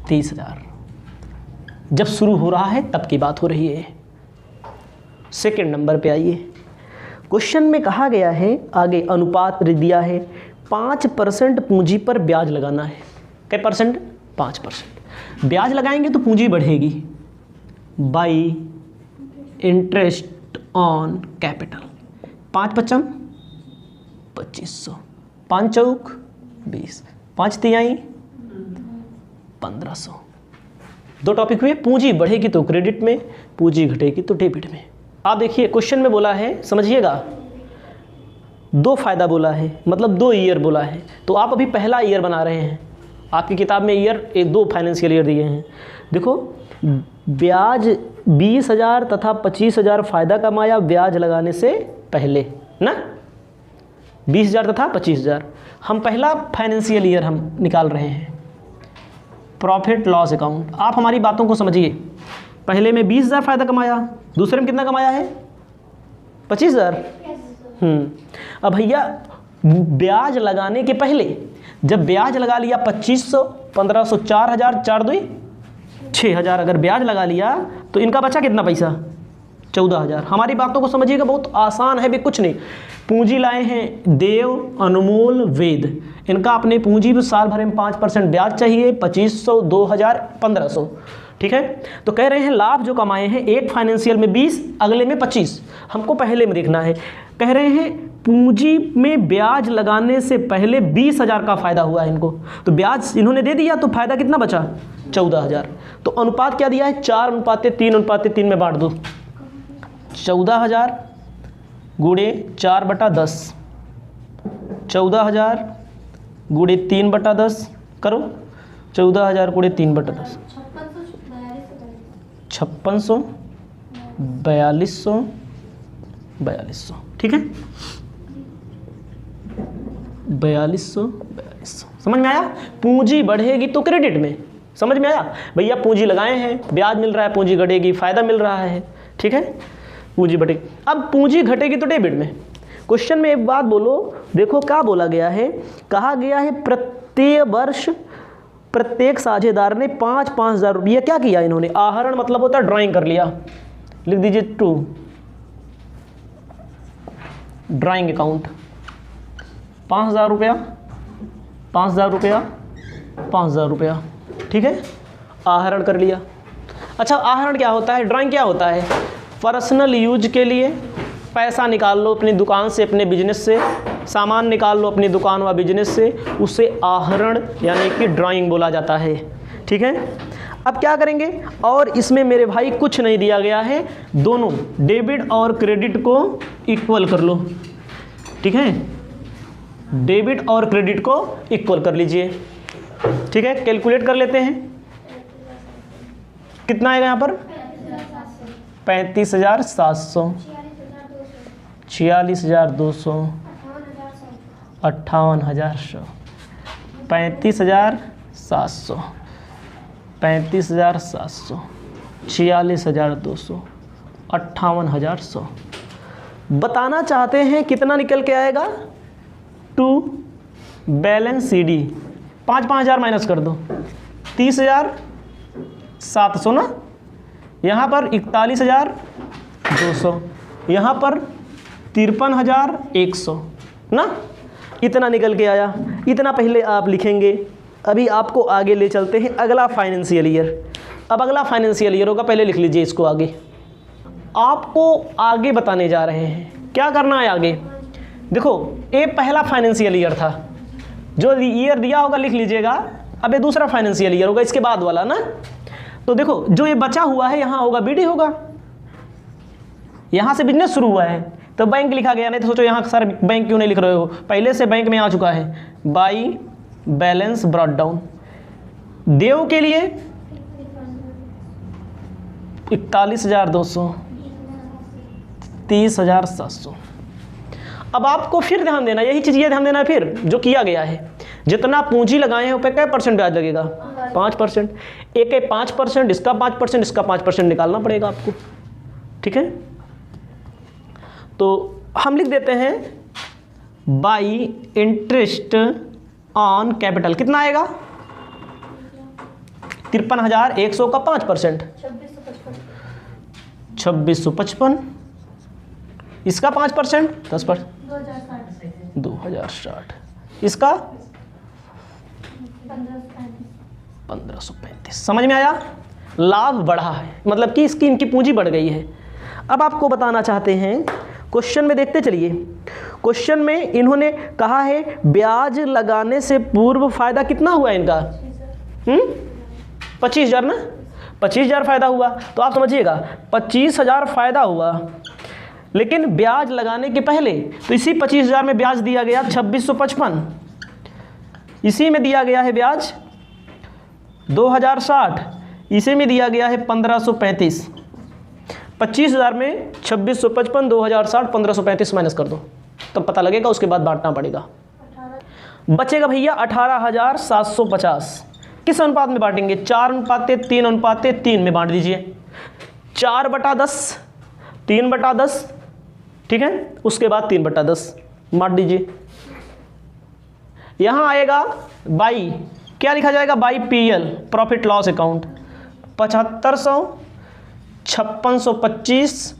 30,000 जब शुरू हो रहा है तब की बात हो रही है। सेकंड नंबर पे आइए, क्वेश्चन में कहा गया है, आगे अनुपात दिया है 5% पूंजी पर ब्याज लगाना है। क्या परसेंट? 5% ब्याज लगाएंगे तो पूंजी बढ़ेगी बाई इंटरेस्ट ऑन कैपिटल। 5×5 = 2500, 5 चौक 20, 5 तिहाई 1500। दो टॉपिक हुए, पूंजी बढ़ेगी तो क्रेडिट में, पूंजी घटेगी तो डेबिट में। आप देखिए क्वेश्चन में बोला है, समझिएगा, 2 फायदा बोला है, मतलब 2 ईयर बोला है। तो आप अभी पहला ईयर बना रहे हैं, आपकी किताब में ईयर 2 फाइनेंशियल ईयर दिए हैं। देखो ब्याज 20,000 तथा 25,000 फ़ायदा कमाया ब्याज लगाने से पहले ना, 20,000 तथा 25,000। हम पहला फाइनेंशियल ईयर हम निकाल रहे हैं, प्रॉफिट लॉस अकाउंट। आप हमारी बातों को समझिए, पहले में 20,000 फ़ायदा कमाया, दूसरे में कितना कमाया है? 25,000। अब भैया ब्याज लगाने के पहले जब ब्याज लगा लिया 2500, 1500, 4,000, 4×2 = 6,000 अगर ब्याज लगा लिया तो इनका बचा कितना पैसा? 14,000। हमारी बातों को समझिएगा, बहुत आसान है भी, कुछ नहीं। पूंजी लाए हैं देव, अनमोल, वेद, इनका अपने पूंजी में साल भर में 5% ब्याज चाहिए, 2500, 2,000, 1500। ठीक है, तो कह रहे हैं लाभ जो कमाए हैं, एक फाइनेंशियल में 20, अगले में 25, हमको पहले में देखना है। कह रहे हैं पूंजी में ब्याज लगाने से पहले 20,000 का फ़ायदा हुआ है इनको, तो ब्याज इन्होंने दे दिया तो फ़ायदा कितना बचा? 14,000। तो अनुपात क्या दिया है? 4:3 में बांट दो। 14,000 गुणे 4/10, 14,000 गुणे 3/10 करो, 14,000 गुणे 3/10, 5600, 4200, 4200। ठीक है, 4200, 4200। समझ में आया? पूंजी बढ़ेगी तो क्रेडिट में, समझ में आया भैया? पूंजी लगाए हैं, ब्याज मिल रहा है, पूंजी घटेगी, फायदा मिल रहा है। ठीक है, पूंजी बढ़ेगी। अब पूंजी घटेगी तो डेबिट में। क्वेश्चन में एक बात बोलो, देखो क्या बोला गया है, कहा गया है प्रत्येक वर्ष प्रत्येक साझेदार ने 5,000 रुपये क्या किया इन्होंने? आहरण मतलब होता है ड्राइंग कर लिया, लिख दीजिए 2 ड्राइंग अकाउंट। 5,000 रुपया, 5,000 रुपया, 5,000 रुपया। ठीक है, आहरण कर लिया। अच्छा, आहरण क्या होता है? ड्राइंग क्या होता है? पर्सनल यूज के लिए पैसा निकाल लो अपनी दुकान से, अपने बिजनेस से, सामान निकाल लो अपनी दुकान व बिजनेस से, उसे आहरण यानी कि ड्राइंग बोला जाता है। ठीक है, अब क्या करेंगे? और इसमें मेरे भाई कुछ नहीं दिया गया है, दोनों डेबिट और क्रेडिट को इक्वल कर लो। ठीक है, डेबिट और क्रेडिट को इक्वल कर लीजिए। ठीक है, कैलकुलेट कर लेते हैं, कितना आएगा यहाँ पर? 35,700, 46,200, 58,100, 35,700, 35,700, 46,200, 58,100। बताना चाहते हैं कितना निकल के आएगा? 2 बैलेंस CD 5,000 माइनस कर दो, 30,700 ना, यहाँ पर 41,200, यहाँ पर 53,100 ना, इतना निकल के आया। इतना पहले आप लिखेंगे। अभी आपको आगे ले चलते हैं, अगला फाइनेंशियल ईयर। अब अगला फाइनेंशियल ईयर होगा, पहले लिख लीजिए इसको। आगे आपको आगे बताने जा रहे हैं, क्या करना है आगे। देखो ये पहला फाइनेंशियल ईयर था, जो ईयर दिया होगा लिख लीजिएगा। अब ये दूसरा फाइनेंशियल ईयर होगा, इसके बाद वाला ना। तो देखो जो ये बचा हुआ है यहाँ होगा BD होगा, यहाँ से बिजनेस शुरू हुआ है तो बैंक लिखा गया, नहीं तो सोचो यहाँ सर बैंक क्यों नहीं लिख रहे हो, पहले से बैंक में आ चुका है। By balance brought down. Dev के लिए 41,200, 30,700। अब आपको फिर ध्यान देना, यही चीज़ ये ध्यान देना है फिर जो किया गया है, जितना पूंजी लगाए हैं उस पर क्या % ब्याज लगेगा? 5%। एक है 5%, इसका 5%, इसका 5% निकालना पड़ेगा आपको। ठीक है, तो हम लिख देते हैं बाई इंटरेस्ट ऑन कैपिटल। कितना आएगा? 53,100 का 5%, 2655। इसका 5% 10%, 2060। इसका 1535। समझ में आया? लाभ बढ़ा है, मतलब कि इसकी इनकी पूंजी बढ़ गई है। अब आपको बताना चाहते हैं, क्वेश्चन में देखते चलिए। क्वेश्चन में इन्होंने कहा है ब्याज लगाने से पूर्व फायदा कितना हुआ इनका? 25,000 ना, 25,000 फायदा हुआ। तो आप समझिएगा 25,000 फायदा हुआ, लेकिन ब्याज लगाने के पहले तो इसी 25,000 में ब्याज दिया गया 2655, इसी में दिया गया है ब्याज 2060, इसी में दिया गया है 1535। 25,000 में 2655, 2060, 1535 माइनस कर दो, तब पता लगेगा, उसके बाद बांटना पड़ेगा। बचेगा भैया 18,750। किस अनुपात में बांटेंगे? 4:3:3 में बांट दीजिए। 4/10, 3/10, ठीक है, उसके बाद 3/10 बांट दीजिए। यहां आएगा बाई, क्या लिखा जाएगा? By PL, profit loss account. 7500, 5625,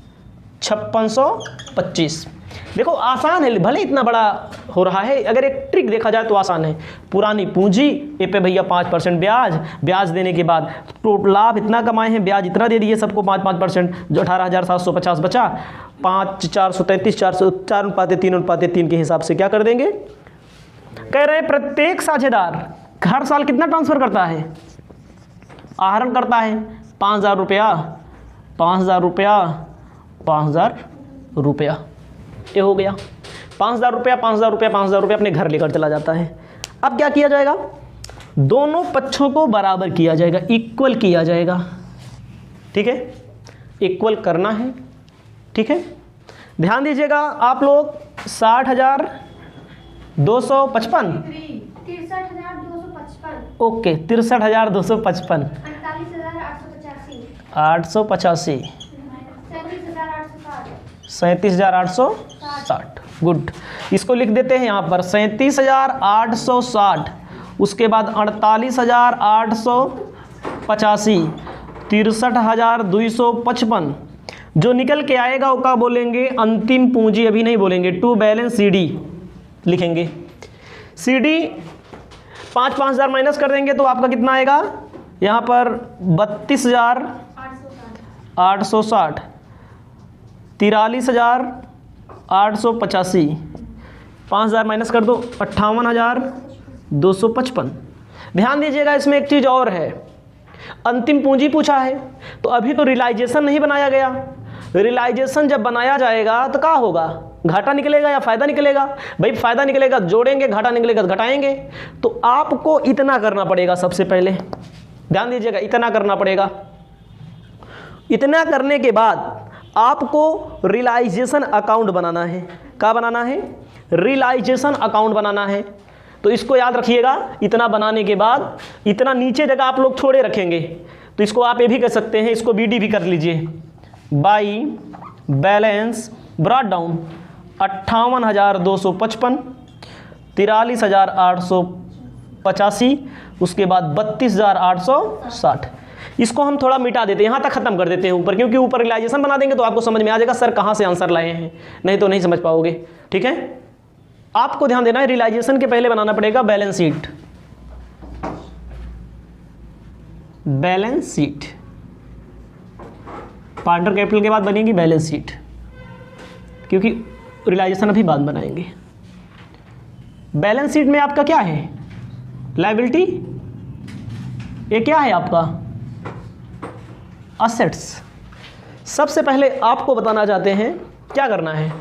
5625। देखो आसान है, भले इतना बड़ा हो रहा है, अगर एक ट्रिक देखा जाए तो आसान है। पुरानी पूंजी ए पे भैया 5% ब्याज देने के बाद तो लाभ इतना कमाए हैं, ब्याज इतना दे दिए सबको 5%, जो 18,750 बचा। 5 433, 4:3:3 के हिसाब से क्या कर देंगे? कह रहे हैं प्रत्येक साझेदार हर साल कितना ट्रांसफर करता है? आहरण करता है 5,000 रुपया, 5,000 रुपया, 5,000 रुपया। ये हो गया 5,000 रुपया, 5,000 रुपया, 5,000 रुपया अपने घर लेकर चला जाता है। अब क्या किया जाएगा? दोनों पक्षों को बराबर किया जाएगा, इक्वल किया जाएगा, ठीक है, इक्वल करना है, ठीक है। ध्यान दीजिएगा आप लोग, 60,255, 63,255, ओके 63,255, 885, 37,860, गुड। इसको लिख देते हैं यहाँ पर 37,860, उसके बाद 48,885, 63,255। जो निकल के आएगा वो क्या बोलेंगे? अंतिम पूंजी। अभी नहीं बोलेंगे, टू बैलेंस सीडी लिखेंगे। सीडी 5,000 माइनस कर देंगे तो आपका कितना आएगा? यहाँ पर 32,860, 43,885, 5,000 माइनस कर दो 58,255। ध्यान दीजिएगा इसमें एक चीज़ और है, अंतिम पूंजी पूछा है तो अभी तो रियलाइजेशन नहीं बनाया गया। रियलाइजेशन जब बनाया जाएगा तो क्या होगा? घाटा निकलेगा या फायदा निकलेगा? भाई फायदा निकलेगा जोड़ेंगे, घाटा निकलेगा तो घटाएंगे। तो आपको इतना करना पड़ेगा सबसे पहले, ध्यान दीजिएगा, इतना करना पड़ेगा। इतना करने के बाद आपको रियलाइजेशन अकाउंट बनाना है। क्या बनाना है? रियलाइजेशन अकाउंट बनाना है। तो इसको याद रखिएगा, इतना बनाने के बाद इतना नीचे जगह आप लोग छोड़े रखेंगे, तो इसको आप ये भी कर सकते हैं, इसको बीडी भी कर लीजिए। बाई बैलेंस ब्रॉट डाउन 58,255, 43,885, उसके बाद 32,860। इसको हम थोड़ा मिटा देते हैं, यहाँ तक खत्म कर देते हैं ऊपर, क्योंकि ऊपर रियलाइजेशन बना देंगे तो आपको समझ में आ जाएगा सर कहाँ से आंसर लाए हैं, नहीं तो नहीं समझ पाओगे, ठीक है। आपको ध्यान देना है, रियलाइजेशन के पहले बनाना पड़ेगा balance sheet. Balance sheet partner capital के बाद बनेगी बैलेंस शीट, क्योंकि रियलाइजेशन अभी बाद बनाएंगे। बैलेंस शीट में आपका क्या है? लायबिलिटी, ये क्या है आपका? असेट्स। सबसे पहले आपको बताना चाहते हैं क्या करना है।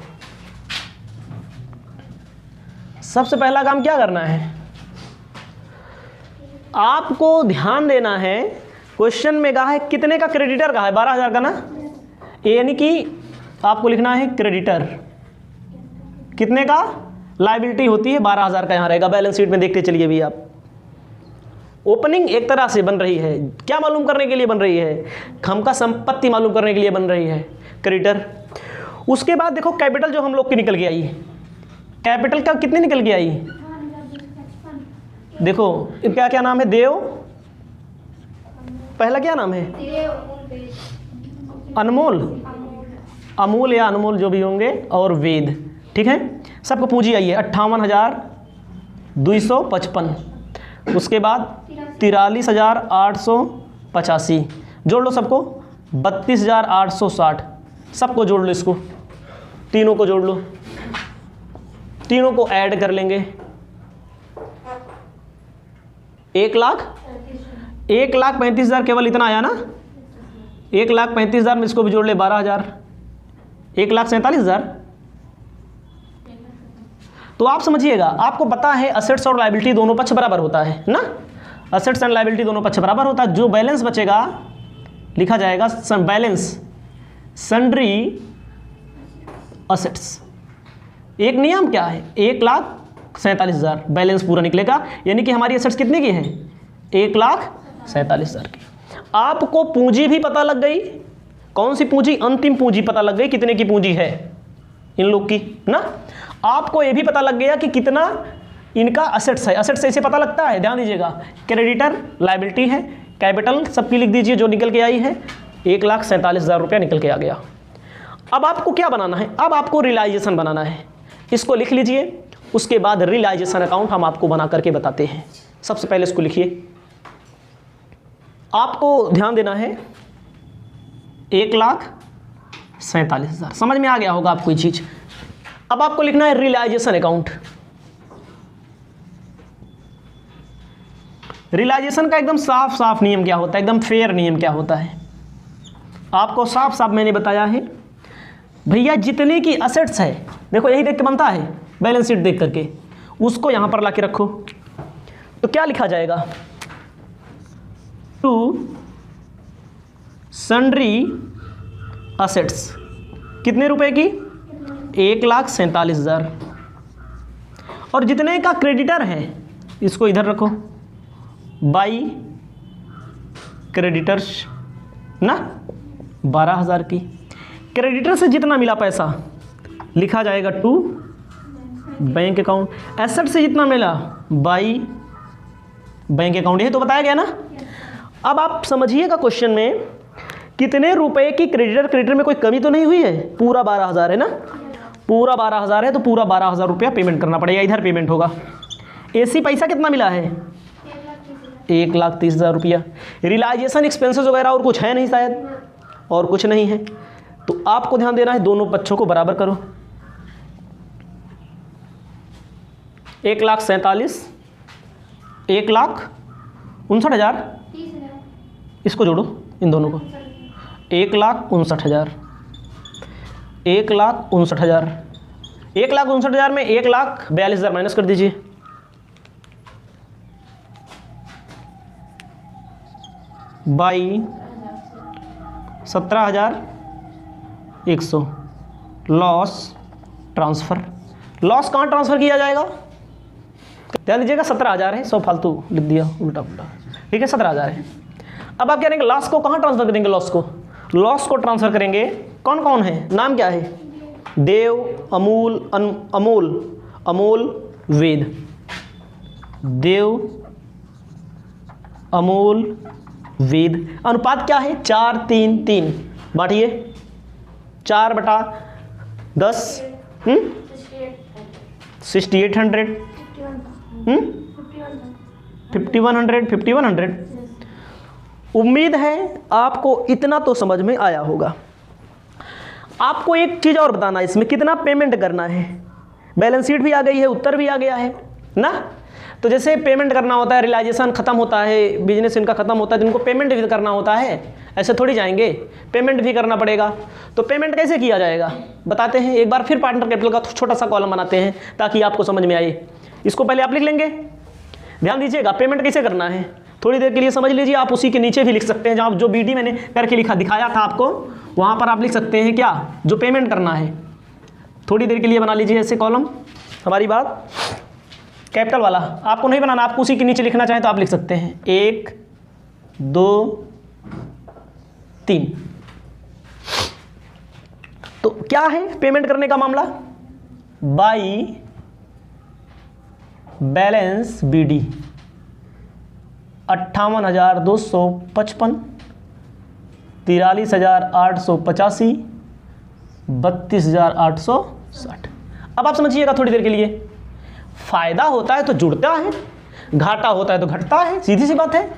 सबसे पहला काम क्या करना है? आपको ध्यान देना है, क्वेश्चन में कहा है कितने का क्रेडिटर का है? 12,000 का ना, यानी कि आपको लिखना है क्रेडिटर कितने का? लायबिलिटी होती है 12,000 का, यहाँ रहेगा। बैलेंस शीट में देखते चलिए भी आप। ओपनिंग एक तरह से बन रही है, क्या मालूम करने के लिए बन रही है? हम का संपत्ति मालूम करने के लिए बन रही है। क्रेडिटर। उसके बाद देखो कैपिटल जो हम लोग की निकल के आई, कैपिटल का कितने निकल के आई, देखो क्या क्या नाम है, देव, पहला क्या नाम है, अनमोल, अमूल या अनमोल जो भी होंगे, और वेद, ठीक है। सबको पूंजी आई है 58,255। उसके बाद 43,885, जोड़ लो सबको, 32,860, सबको जोड़ लो, इसको तीनों को जोड़ लो, तीनों को ऐड कर लेंगे, 1,35,000 केवल इतना आया ना, 1,35,000 में इसको भी जोड़ ले 12,000, 1,47,000। तो आप समझिएगा, आपको पता है असेट्स और लायबिलिटी दोनों पक्ष बराबर होता है ना, असेट्स एंड लायबिलिटी दोनों पक्ष बराबर होता है। जो बैलेंस बचेगा लिखा जाएगा बैलेंस सन्ड्री असेट्स। एक नियम क्या है, 1,47,000 बैलेंस पूरा निकलेगा, यानी कि हमारी असेट्स कितने की हैं, 1,47,000 की। आपको पूंजी भी पता लग गई, कौन सी पूंजी, अंतिम पूंजी पता लग गई, कितने की पूंजी है इन लोग की ना। आपको ये भी पता लग गया कि कितना इनका असेट्स है, असेट्स ऐसे पता लगता है, ध्यान दीजिएगा, क्रेडिटर लायबिलिटी है, कैपिटल सबकी लिख दीजिए जो निकल के आई है, 1,47,000 रुपया निकल के आ गया। अब आपको क्या बनाना है, अब आपको रियलाइजेशन बनाना है, इसको लिख लीजिए। उसके बाद रियलाइजेशन अकाउंट हम आपको बना करके बताते हैं। सबसे पहले इसको लिखिए, आपको ध्यान देना है 1,47,000, समझ में आ गया होगा आपको ये चीज। अब आपको लिखना है रियलाइजेशन अकाउंट। रियलाइजेशन का एकदम साफ साफ नियम क्या होता है, एकदम फेयर नियम क्या होता है, आपको साफ साफ मैंने बताया है भैया। जितने की असेट्स है, देखो यही देख के बनता है बैलेंस शीट देख करके, उसको यहां पर लाके रखो। तो क्या लिखा जाएगा, टू सन्ड्री असेट्स, कितने रुपए की, 1,47,000। और जितने का क्रेडिटर है इसको इधर रखो, बाई क्रेडिटर्स ना, 12,000 की। क्रेडिटर से जितना मिला पैसा लिखा जाएगा टू बैंक अकाउंट, एसेट से जितना मिला बाई बैंक अकाउंट, ये तो बताया गया ना। अब आप समझिएगा क्वेश्चन में कितने रुपए की क्रेडिटर में कोई कमी तो नहीं हुई है, पूरा 12,000 है ना, पूरा 12,000 है, तो पूरा 12,000 रुपया पेमेंट करना पड़ेगा, इधर पेमेंट होगा। एसी पैसा कितना मिला है, 1,30,000 रुपया। रियलाइजेशन एक्सपेंसेस वगैरह और कुछ है नहीं शायद, और कुछ नहीं है, तो आपको ध्यान देना है दोनों पक्षों को बराबर करो। 1,47,000, 1,59,000, इसको जोड़ो इन दोनों को, 1,59,000, 1,59,000, 1,59,000 में 1,42,000 माइनस कर दीजिए, बाई 17,100, लॉस ट्रांसफ़र। लॉस कहाँ ट्रांसफ़र किया जाएगा, ध्यान दीजिएगा 17,000 है, 100 फालतू लिख दिया उल्टा पुल्टा, ठीक है 17,000 है। अब आप क्या करेंगे, लॉस को कहाँ ट्रांसफ़र करेंगे, लॉस को ट्रांसफ़र करेंगे, कौन कौन है, नाम क्या है, देव, अमूल, अमूल, वेद, देव, अमूल, वेद। अनुपात क्या है, 4:3:3, बांटिए 4/10, 6,800, 5,100। उम्मीद है आपको इतना तो समझ में आया होगा। आपको एक चीज़ और बताना है, इसमें कितना पेमेंट करना है। बैलेंस शीट भी आ गई है, उत्तर भी आ गया है ना। तो जैसे पेमेंट करना होता है, रियलाइजेशन खत्म होता है, बिजनेस इनका खत्म होता है, तो इनको पेमेंट भी करना होता है, ऐसे थोड़ी जाएंगे, पेमेंट भी करना पड़ेगा। तो पेमेंट कैसे किया जाएगा बताते हैं, एक बार फिर पार्टनर कैपिटल का छोटा सा कॉलम बनाते हैं ताकि आपको समझ में आए। इसको पहले आप लिख लेंगे, ध्यान दीजिएगा पेमेंट कैसे करना है, थोड़ी देर के लिए समझ लीजिए। आप उसी के नीचे भी लिख सकते हैं, जहाँ जो बीडी मैंने करके दिखाया था आपको, वहाँ पर आप लिख सकते हैं क्या, जो पेमेंट करना है। थोड़ी देर के लिए बना लीजिए ऐसे कॉलम। हमारी बात कैपिटल वाला आपको नहीं बनाना, आपको उसी के नीचे लिखना चाहें तो आप लिख सकते हैं 1 2 3। तो क्या है पेमेंट करने का मामला? By balance BD 58,255, 43,885, 32,860। अब आप समझिएगा थोड़ी देर के लिए, फायदा होता है तो जुड़ता है, घाटा होता है तो घटता है, सीधी सी बात है।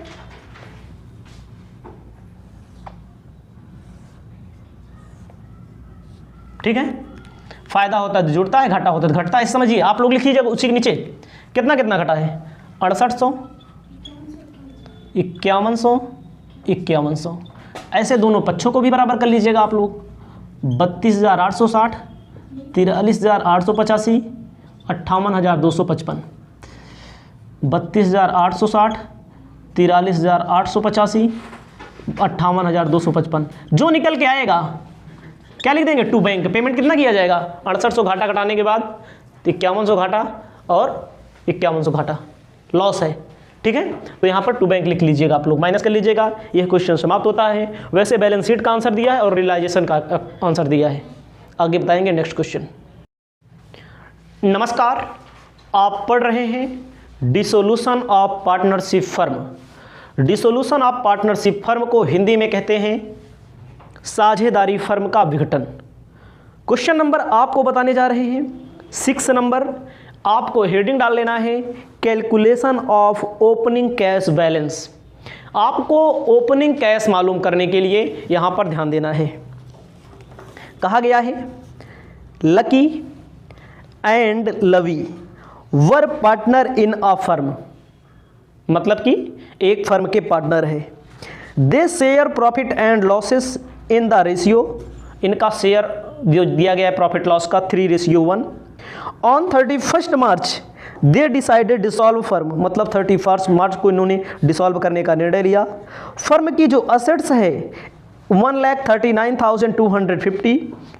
ठीक है, फायदा होता है तो जुड़ता है, घाटा होता है तो घटता है। समझिए, आप लोग लिखिए जब उसी के नीचे कितना कितना घटा है, 6800, 5100, 5100, ऐसे दोनों पक्षों को भी बराबर कर लीजिएगा आप लोग। 32,860, 43,885, 58,255, 32,860, 43,885, 58,255। जो निकल के आएगा क्या लिख देंगे? To bank. पेमेंट कितना किया जाएगा? 6800 घाटा घटाने के बाद 5100 घाटा और 5100 घाटा लॉस है। ठीक है, तो यहाँ पर टू बैंक लिख लीजिएगा, आप लोग माइनस कर लीजिएगा। यह क्वेश्चन समाप्त होता है। वैसे बैलेंस शीट का आंसर दिया है और रियलाइजेशन का आंसर दिया है, आगे बताएंगे नेक्स्ट क्वेश्चन। नमस्कार, आप पढ़ रहे हैं dissolution of partnership firm. Dissolution of partnership firm को हिंदी में कहते हैं साझेदारी फर्म का विघटन। क्वेश्चन नंबर आपको बताने जा रहे हैं 6 नंबर। आपको हेडिंग डाल लेना है calculation of opening cash balance. आपको ओपनिंग कैश मालूम करने के लिए यहां पर ध्यान देना है। कहा गया है Lucky and Lovey were partner in a firm, मतलब कि एक फर्म के पार्टनर है। They share profit and losses in the ratio, इनका शेयर जो दिया गया है प्रॉफिट लॉस का 3:1। On 31 March they decided dissolve firm, मतलब 31 मार्च को इन्होंने डिसॉल्व करने का निर्णय लिया। फर्म की जो असेट्स है 1,39,250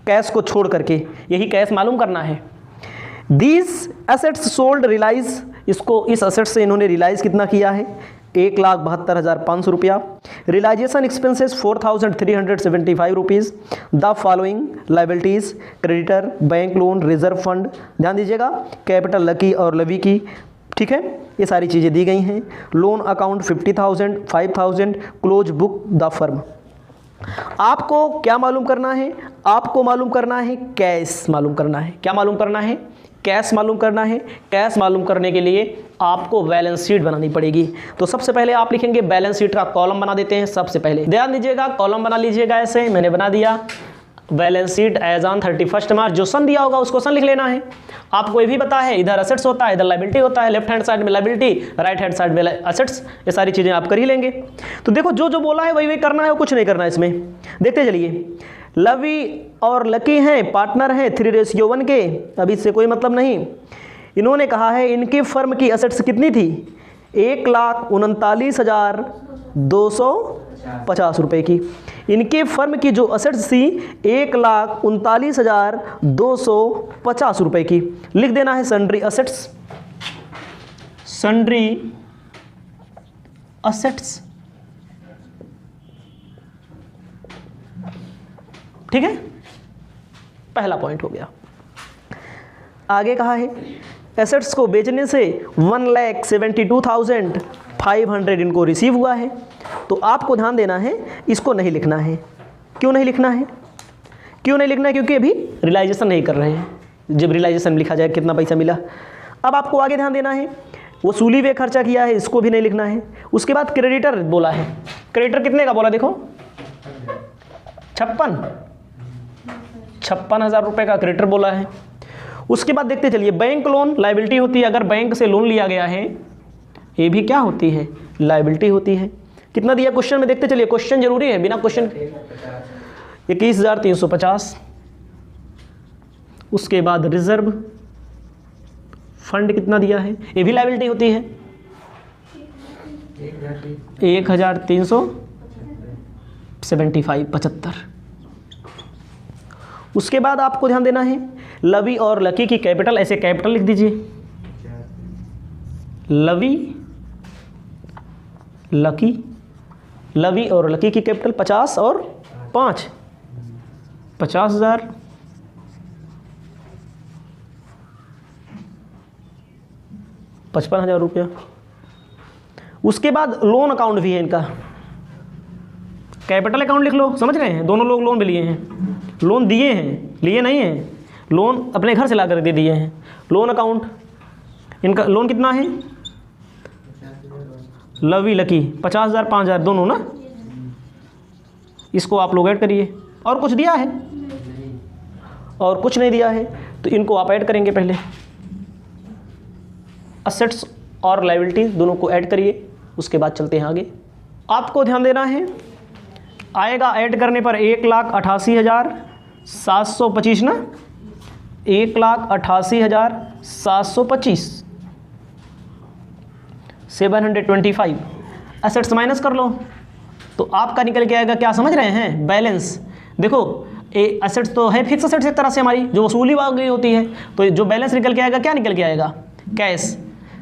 कैश को छोड़ करके, यही कैश मालूम करना है। दीज एसेट्स सोल्ड रिलाइज, इसको इस एसेट से इन्होंने रिलाइज कितना किया है? 1,72,500 रुपया। Realisation expenses 4,375 rupees. The following liabilities creditor, bank loan, reserve fund, ध्यान दीजिएगा कैपिटल लकी और लवी की। ठीक है, ये सारी चीज़ें दी गई हैं। Loan account 50,000, 5,000, close book the firm. आपको क्या मालूम करना है? आपको मालूम करना है कैश मालूम करना है। क्या मालूम करना है? कैश मालूम करना है। कैश मालूम करने के लिए आपको बैलेंस शीट बनानी पड़ेगी। तो सबसे पहले आप लिखेंगे, बैलेंस शीट का कॉलम बना देते हैं। सबसे पहले ध्यान दीजिएगा, कॉलम बना लीजिएगा। ऐसे मैंने बना दिया बैलेंस शीट एज ऑन 31 मार्च। जो सन दिया होगा उसको सन लिख लेना है। आपको ये भी पता है इधर असेट्स होता है, इधर लायबिलिटी होता है। लेफ्ट हैंड साइड में लायबिलिटी, राइट हैंड साइड में असेट्स। ये सारी चीज़ें आप कर ही लेंगे। तो देखो जो जो बोला है वही वही करना है, कुछ नहीं करना है इसमें। देखते चलिए, लवी और लकी हैं, पार्टनर हैं 3:1 के। अभी इससे कोई मतलब नहीं। इन्होंने कहा है इनके फर्म की असेट्स कितनी थी? 1,39,250 रुपये की। इनके फर्म की जो असेट्स थी 1,39,250 रुपये की। लिख देना है सन्ड्री असेट्स। सन्ड्री असेट्स, ठीक है, पहला पॉइंट हो गया। आगे कहा है एसेट्स को बेचने से 1,72,500 इनको रिसीव हुआ है। तो आपको ध्यान देना है, इसको नहीं लिखना है। क्यों नहीं लिखना है? क्यों नहीं लिखना है? क्योंकि अभी रियलाइजेशन नहीं कर रहे हैं। जब रियलाइजेशन लिखा जाए कितना पैसा मिला। अब आपको आगे ध्यान देना है, वसूली वे खर्चा किया है, इसको भी नहीं लिखना है। उसके बाद क्रेडिटर बोला है। क्रेडिटर कितने का बोला? देखो 56,000 रुपये का क्रेडिटर बोला है। उसके बाद देखते चलिए, बैंक लोन लायबिलिटी होती है। अगर बैंक से लोन लिया गया है, ये भी क्या होती है? लायबिलिटी होती है। कितना दिया क्वेश्चन में? देखते चलिए, क्वेश्चन जरूरी है, बिना क्वेश्चन 21,350। उसके बाद रिजर्व फंड कितना दिया है? ये भी लायबिलिटी होती है 1,375। उसके बाद आपको ध्यान देना है लवी और लकी की कैपिटल, ऐसे कैपिटल लिख दीजिए। लवी लकी, लवी और लकी की कैपिटल 50 और 5, 50,000 55,000 रुपया। उसके बाद लोन अकाउंट भी है इनका, कैपिटल अकाउंट लिख लो, समझ रहे हैं, दोनों लोग लोन भी लिए हैं, लोन दिए हैं, लिए नहीं हैं, लोन अपने घर से ला कर दे दिए हैं। लोन अकाउंट, इनका लोन कितना है, लवी लकी 50,000 5,000 दोनों ना, इसको आप लोग ऐड करिए। और कुछ दिया है, और कुछ नहीं दिया है, तो इनको आप ऐड करेंगे पहले, असेट्स और लायबिलिटी दोनों को ऐड करिए, उसके बाद चलते हैं आगे। आपको ध्यान देना है, आएगा ऐड करने पर 1,88,725 ना, 1,88,725, 725 एसेट्स माइनस कर लो तो आपका निकल के आएगा, क्या समझ रहे हैं, बैलेंस। देखो एसेट्स तो है फिक्स एसेट्स एक तरह से हमारी जो वसूली वाली होती है, तो जो बैलेंस निकल के आएगा, क्या निकल के आएगा, कैश।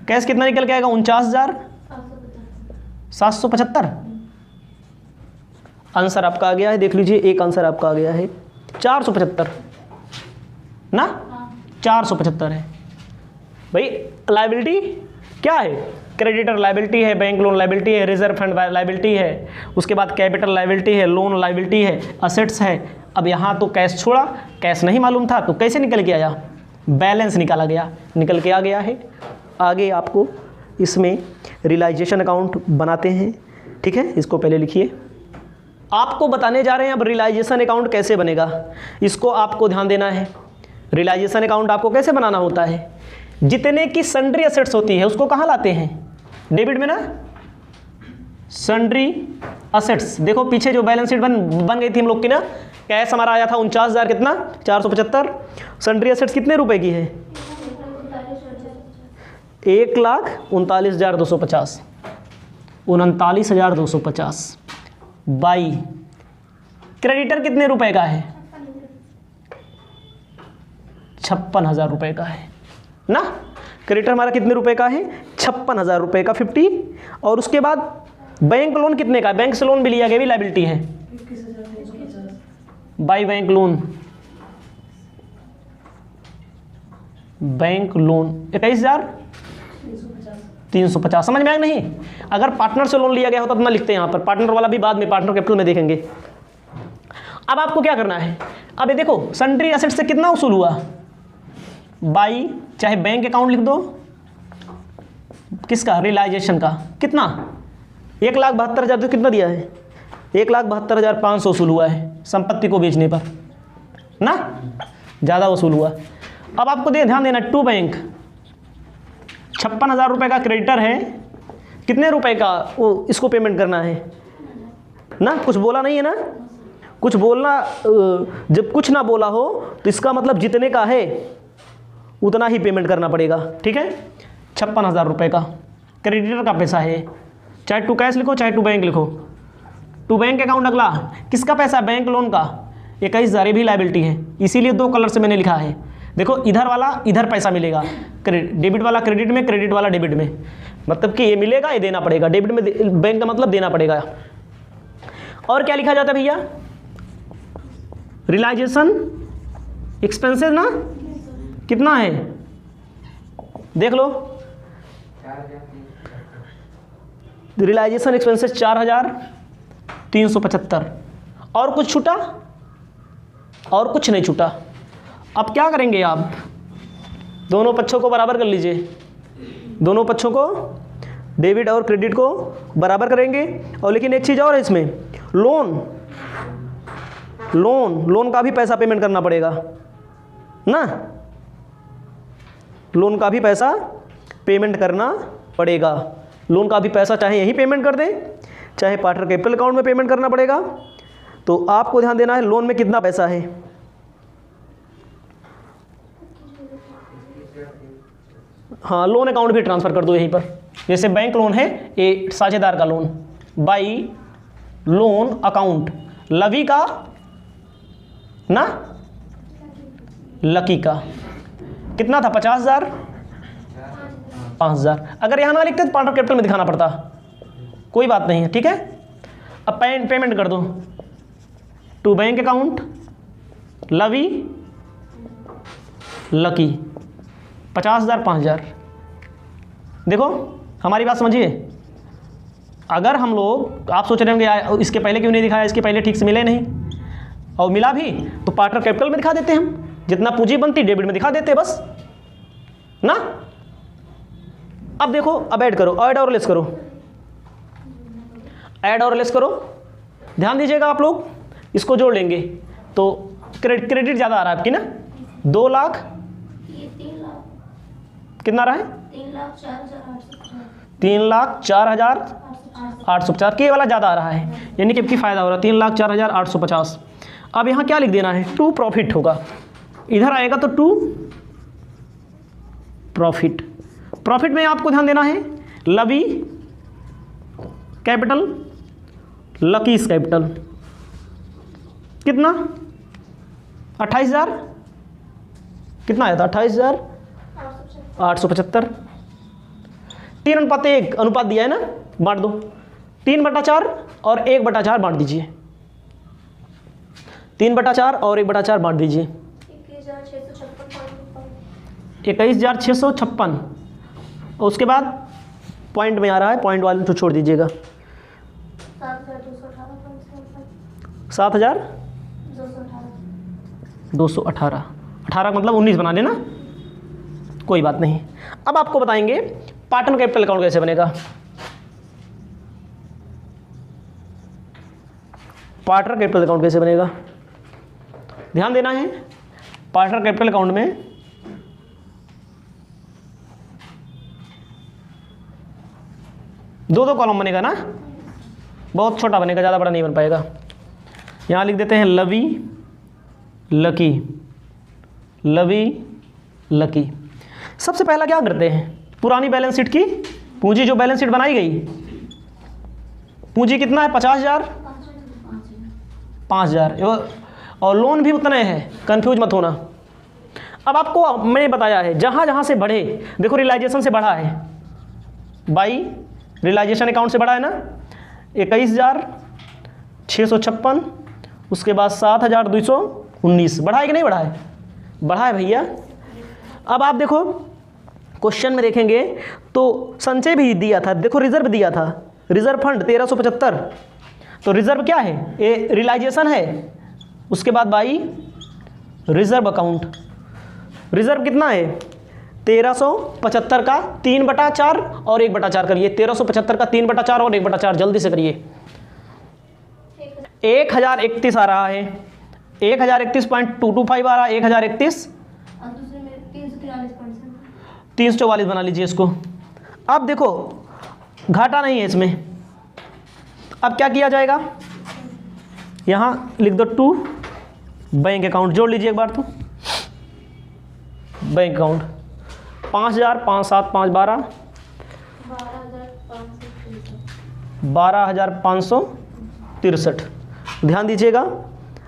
कैश कितना निकल के आएगा, 49,775। आंसर आपका आ गया है, देख लीजिए, एक आंसर आपका आ गया है 475 ना, 475 है भाई। लायबिलिटी क्या है, क्रेडिटर लायबिलिटी है, बैंक लोन लायबिलिटी है, रिजर्व फंड लायबिलिटी है, उसके बाद कैपिटल लायबिलिटी है, लोन लायबिलिटी है, असेट्स है। अब यहाँ तो कैश छोड़ा, कैश नहीं मालूम था, तो कैसे निकल के आया, बैलेंस निकाला गया, निकल के आ गया है। आगे आपको इसमें रियलाइजेशन अकाउंट बनाते हैं, ठीक है, इसको पहले लिखिए। आपको बताने जा रहे हैं अब रियलाइजेशन अकाउंट कैसे बनेगा, इसको आपको ध्यान देना है। रियलाइजेशन अकाउंट आपको कैसे बनाना होता है, जितने की सन्ड्री असेट्स होती है उसको कहाँ लाते हैं, डेबिट में ना, सन्ड्री असेट्स। देखो पीछे जो बैलेंस शीट बन गई थी हम लोग की ना, कैश हमारा आया था 49,000 कितना, 475। सन्ड्री असेट्स कितने रुपए की है, 1,39,250, 39,250 बाई क्रेडिटर कितने रुपए का है, 56,000 रुपए का है ना। क्रेडिटर हमारा कितने रुपए का है, 56,000 रुपए का 50। और उसके बाद बैंक लोन कितने का, बैंक से लोन भी लिया गया, भी लायबिलिटी है, by bank loan, bank loan 21,350। समझ में आया नहीं। अगर पार्टनर से लोन लिया गया होता तो ना लिखते हैं यहाँ पर, पार्टनर वाला भी बाद में पार्टनर कैपिटल में देखेंगे। अब आपको क्या करना है, अब ये देखो सन्ड्री एसेट से कितना वसूल हुआ, बाई, चाहे बैंक अकाउंट लिख दो, किसका, रियलाइजेशन का, कितना 1,72,000 तो कितना दिया है, 1,72,500 वसूल हुआ है संपत्ति को बेचने पर ना, ज़्यादा वसूल हुआ। अब आपको ध्यान देना, टू बैंक 56,000 रुपये का क्रेडिटर है, कितने रुपए का वो इसको पेमेंट करना है ना, कुछ बोला नहीं है ना, कुछ बोलना, जब कुछ ना बोला हो तो इसका मतलब जितने का है उतना ही पेमेंट करना पड़ेगा, ठीक है। 56,000 रुपये का क्रेडिटर का पैसा है, चाहे टू कैश लिखो चाहे टू बैंक लिखो। टू बैंक अकाउंट अगला किसका पैसा है, बैंक लोन का 21,000 भी लायबिलिटी है, इसीलिए 2 कलर से मैंने लिखा है। देखो इधर वाला इधर पैसा मिलेगा, डेबिट वाला क्रेडिट में, क्रेडिट वाला डेबिट में, मतलब कि ये मिलेगा ये देना पड़ेगा, डेबिट में बैंक का मतलब देना पड़ेगा। और क्या लिखा जाता है भैया, रियलाइजेशन एक्सपेंसेस ना, कितना है देख लो, रियलाइजेशन एक्सपेंसेस 4,375। और कुछ छूटा, और कुछ नहीं छूटा। अब क्या करेंगे आप, दोनों पक्षों को बराबर कर लीजिए, दोनों पक्षों को, डेबिट और क्रेडिट को बराबर करेंगे। और लेकिन एक चीज़ और है इसमें, लोन का भी पैसा पेमेंट करना पड़ेगा ना, लोन का भी पैसा पेमेंट करना पड़ेगा। लोन का भी पैसा चाहे यहीं पेमेंट कर दें, चाहे पार्टनर कैपिटल अकाउंट में पेमेंट करना पड़ेगा। तो आपको ध्यान देना है लोन में कितना पैसा है, हाँ लोन अकाउंट भी ट्रांसफ़र कर दो यहीं पर। जैसे बैंक लोन है, ये साझेदार का लोन, बाई लोन अकाउंट, लवी का ना, लकी का कितना था, 50,000, 5,000। अगर यहाँ ना लिखते तो पार्टनर कैपिटल में दिखाना पड़ता, कोई बात नहीं है, ठीक है। अब पेमेंट कर दो, टू बैंक अकाउंट, लवी, लकी 50,000, 5,000 देखो हमारी बात समझिए, अगर हम लोग, आप सोच रहे होंगे यार इसके पहले क्यों नहीं दिखाया, इसके पहले ठीक से मिले नहीं, और मिला भी तो पार्टनर कैपिटल में दिखा देते हम, जितना पूंजी बनती डेबिट में दिखा देते बस ना। अब देखो, अब ऐड करो, ऐड और लेस करो, ऐड और लेस करो, ध्यान दीजिएगा आप लोग, इसको जोड़ लेंगे तो क्रेडिट ज़्यादा आ रहा है आपकी ना, 2 लाख, ये 3 लाख कितना रहा है, 3,04,850 के वाला ज़्यादा आ रहा है, यानी कि आपकी फ़ायदा हो रहा है 3,04,850। अब यहाँ क्या लिख देना है, टू प्रॉफिट होगा, इधर आएगा तो टू प्रॉफिट। प्रॉफिट में आपको ध्यान देना है लवी कैपिटल, लकीज कैपिटल, कितना 28,000, कितना आया था 28,875। 3:1 अनुपात दिया है ना, बांट दो, 3/4 और 1/4 बांट दीजिए, 3/4 और 1/4 बांट दीजिए, 21,656। और उसके बाद पॉइंट में आ रहा है, पॉइंट वाले तो छोड़ दीजिएगा, 7,218, 18 मतलब 19 बना लेना, कोई बात नहीं। अब आपको बताएंगे पार्टनर कैपिटल अकाउंट कैसे बनेगा। पार्टनर कैपिटल अकाउंट कैसे बनेगा, ध्यान देना है। पार्टनर कैपिटल अकाउंट में दो कॉलम बनेगा ना, बहुत छोटा बनेगा, ज़्यादा बड़ा नहीं बन पाएगा। यहाँ लिख देते हैं लवी लकी, लवी लकी। सबसे पहला क्या करते हैं, पुरानी बैलेंस शीट की पूंजी, जो बैलेंस शीट बनाई गई, पूंजी कितना है 50,000, 5,000 और लोन भी उतना है, कंफ्यूज मत होना। अब आपको मैंने बताया है जहाँ जहाँ से बढ़े, देखो रियलाइजेशन से बढ़ा है, बाई रियलाइजेशन अकाउंट से बढ़ा है ना, 21,656, उसके बाद 7,219, बढ़ा है कि नहीं बढ़ा है, बढ़ा है भैया। अब आप देखो क्वेश्चन में देखेंगे तो संचय भी दिया था, देखो रिजर्व दिया था, रिजर्व फंड 1,375, तो रिजर्व क्या है, ये रियलाइजेशन है, उसके बाद बाई रिजर्व अकाउंट, रिजर्व कितना है 1,375 का 3/4 और 1/4 करिए, 1,375 का 3/4 और 1/4 जल्दी से करिए, 1,031 आ रहा है, 1,031.225 आ रहा है, 1,031, 344 बना लीजिए इसको। अब देखो घाटा नहीं है इसमें, अब क्या किया जाएगा, यहाँ लिख दो टू बैंक अकाउंट, जोड़ लीजिए एक बार तो, बैंक अकाउंट 5,000, 5, 7, 5, 12, 12,563। ध्यान दीजिएगा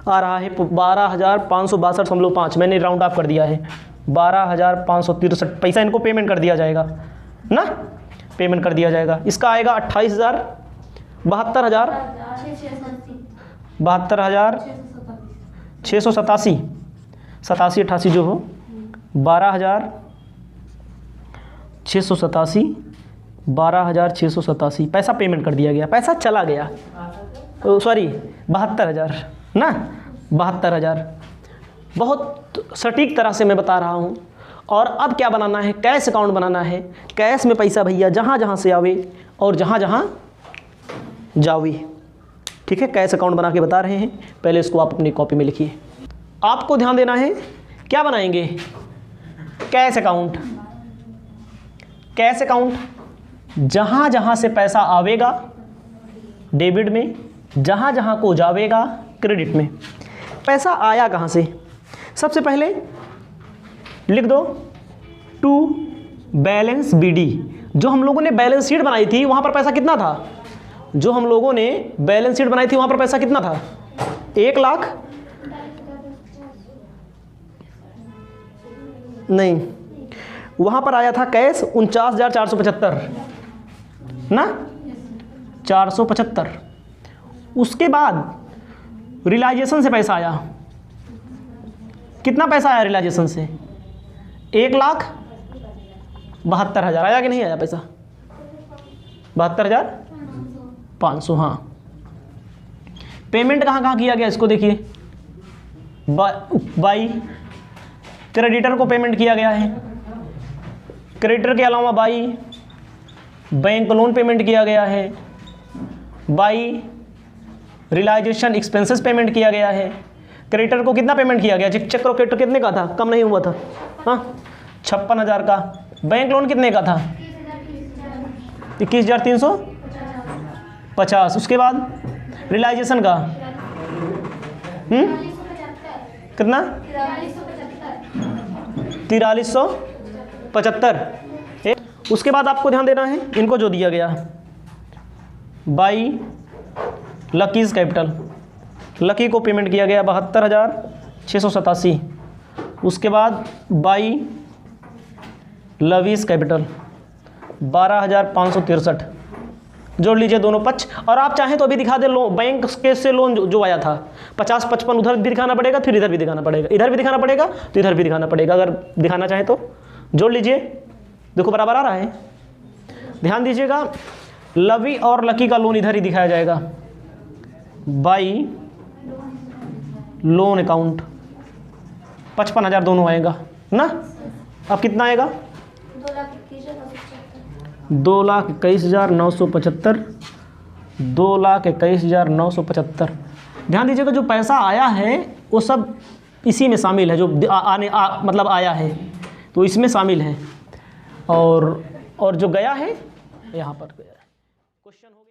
आ रहा है 12,562.5, मैंने राउंड ऑफ कर दिया है, 12,563 पैसा इनको पेमेंट कर दिया जाएगा ना, पेमेंट कर दिया जाएगा। इसका आएगा 28,000, 72,687, 87, 88 जो हो, 12,687, 12,687 पैसा पेमेंट कर दिया गया, पैसा चला गया, सॉरी 72,000 ना, 72,000। बहुत सटीक तरह से मैं बता रहा हूँ। और अब क्या बनाना है, कैश अकाउंट बनाना है। कैश में पैसा भैया जहाँ जहाँ से आवे और जहाँ जहाँ जावे, ठीक है, कैश अकाउंट बना के बता रहे हैं। पहले इसको आप अपनी कॉपी में लिखिए। आपको ध्यान देना है, क्या बनाएंगे, कैश अकाउंट। कैश अकाउंट जहाँ जहाँ से पैसा आवेगा डेबिट में, जहाँ जहाँ को जावेगा क्रेडिट में। पैसा आया कहाँ से, सबसे पहले लिख दो टू बैलेंस बीडी। जो हम लोगों ने बैलेंस शीट बनाई थी वहाँ पर पैसा कितना था, जो हम लोगों ने बैलेंस शीट बनाई थी वहाँ पर पैसा कितना था, 1 लाख नहीं, वहाँ पर आया था कैश 49,475 ना, 475। उसके बाद रियलाइजेशन से पैसा आया, कितना पैसा आया रियलाइजेशन से, 1 लाख 72,000 आया कि नहीं आया पैसा? 72,500। हाँ, पेमेंट कहाँ कहाँ किया गया इसको देखिए। बाई क्रेडिटर को पेमेंट किया गया है, क्रेडिटर के अलावा बाई बैंक लोन पेमेंट किया गया है, बाई रियलाइजेशन एक्सपेंसेस पेमेंट किया गया है। क्रेडिटर को कितना पेमेंट किया गया? चेक क्रेडिटर कितने का था? कम नहीं हुआ था, हाँ 56,000 का। बैंक लोन कितने का था? 21,350। उसके बाद रियलाइजेशन का कितना? 4375। उसके बाद आपको ध्यान देना है इनको जो दिया गया बाई लकीज कैपिटल, लकी को पेमेंट किया गया 72,687। उसके बाद बाई लवीज कैपिटल 12,563। जोड़ लीजिए दोनों पक्ष। और आप चाहें तो अभी दिखा दे लोन, बैंक के से लोन जो आया था 50-55, उधर भी दिखाना पड़ेगा, फिर इधर भी दिखाना पड़ेगा, इधर भी दिखाना पड़ेगा तो इधर भी दिखाना पड़ेगा। अगर दिखाना चाहें तो जोड़ लीजिए, देखो बराबर आ रहा है। ध्यान दीजिएगा, लवी और लकी का लोन इधर ही दिखाया जाएगा बाई लोन अकाउंट। 55,000 दोनों आएगा ना। अब कितना आएगा? 2,21,975। 2,21,975। ध्यान दीजिएगा, जो पैसा आया है वो सब इसी में शामिल है, जो मतलब आया है तो इसमें शामिल है, और जो गया है यहाँ पर गया है। क्वेश्चन हो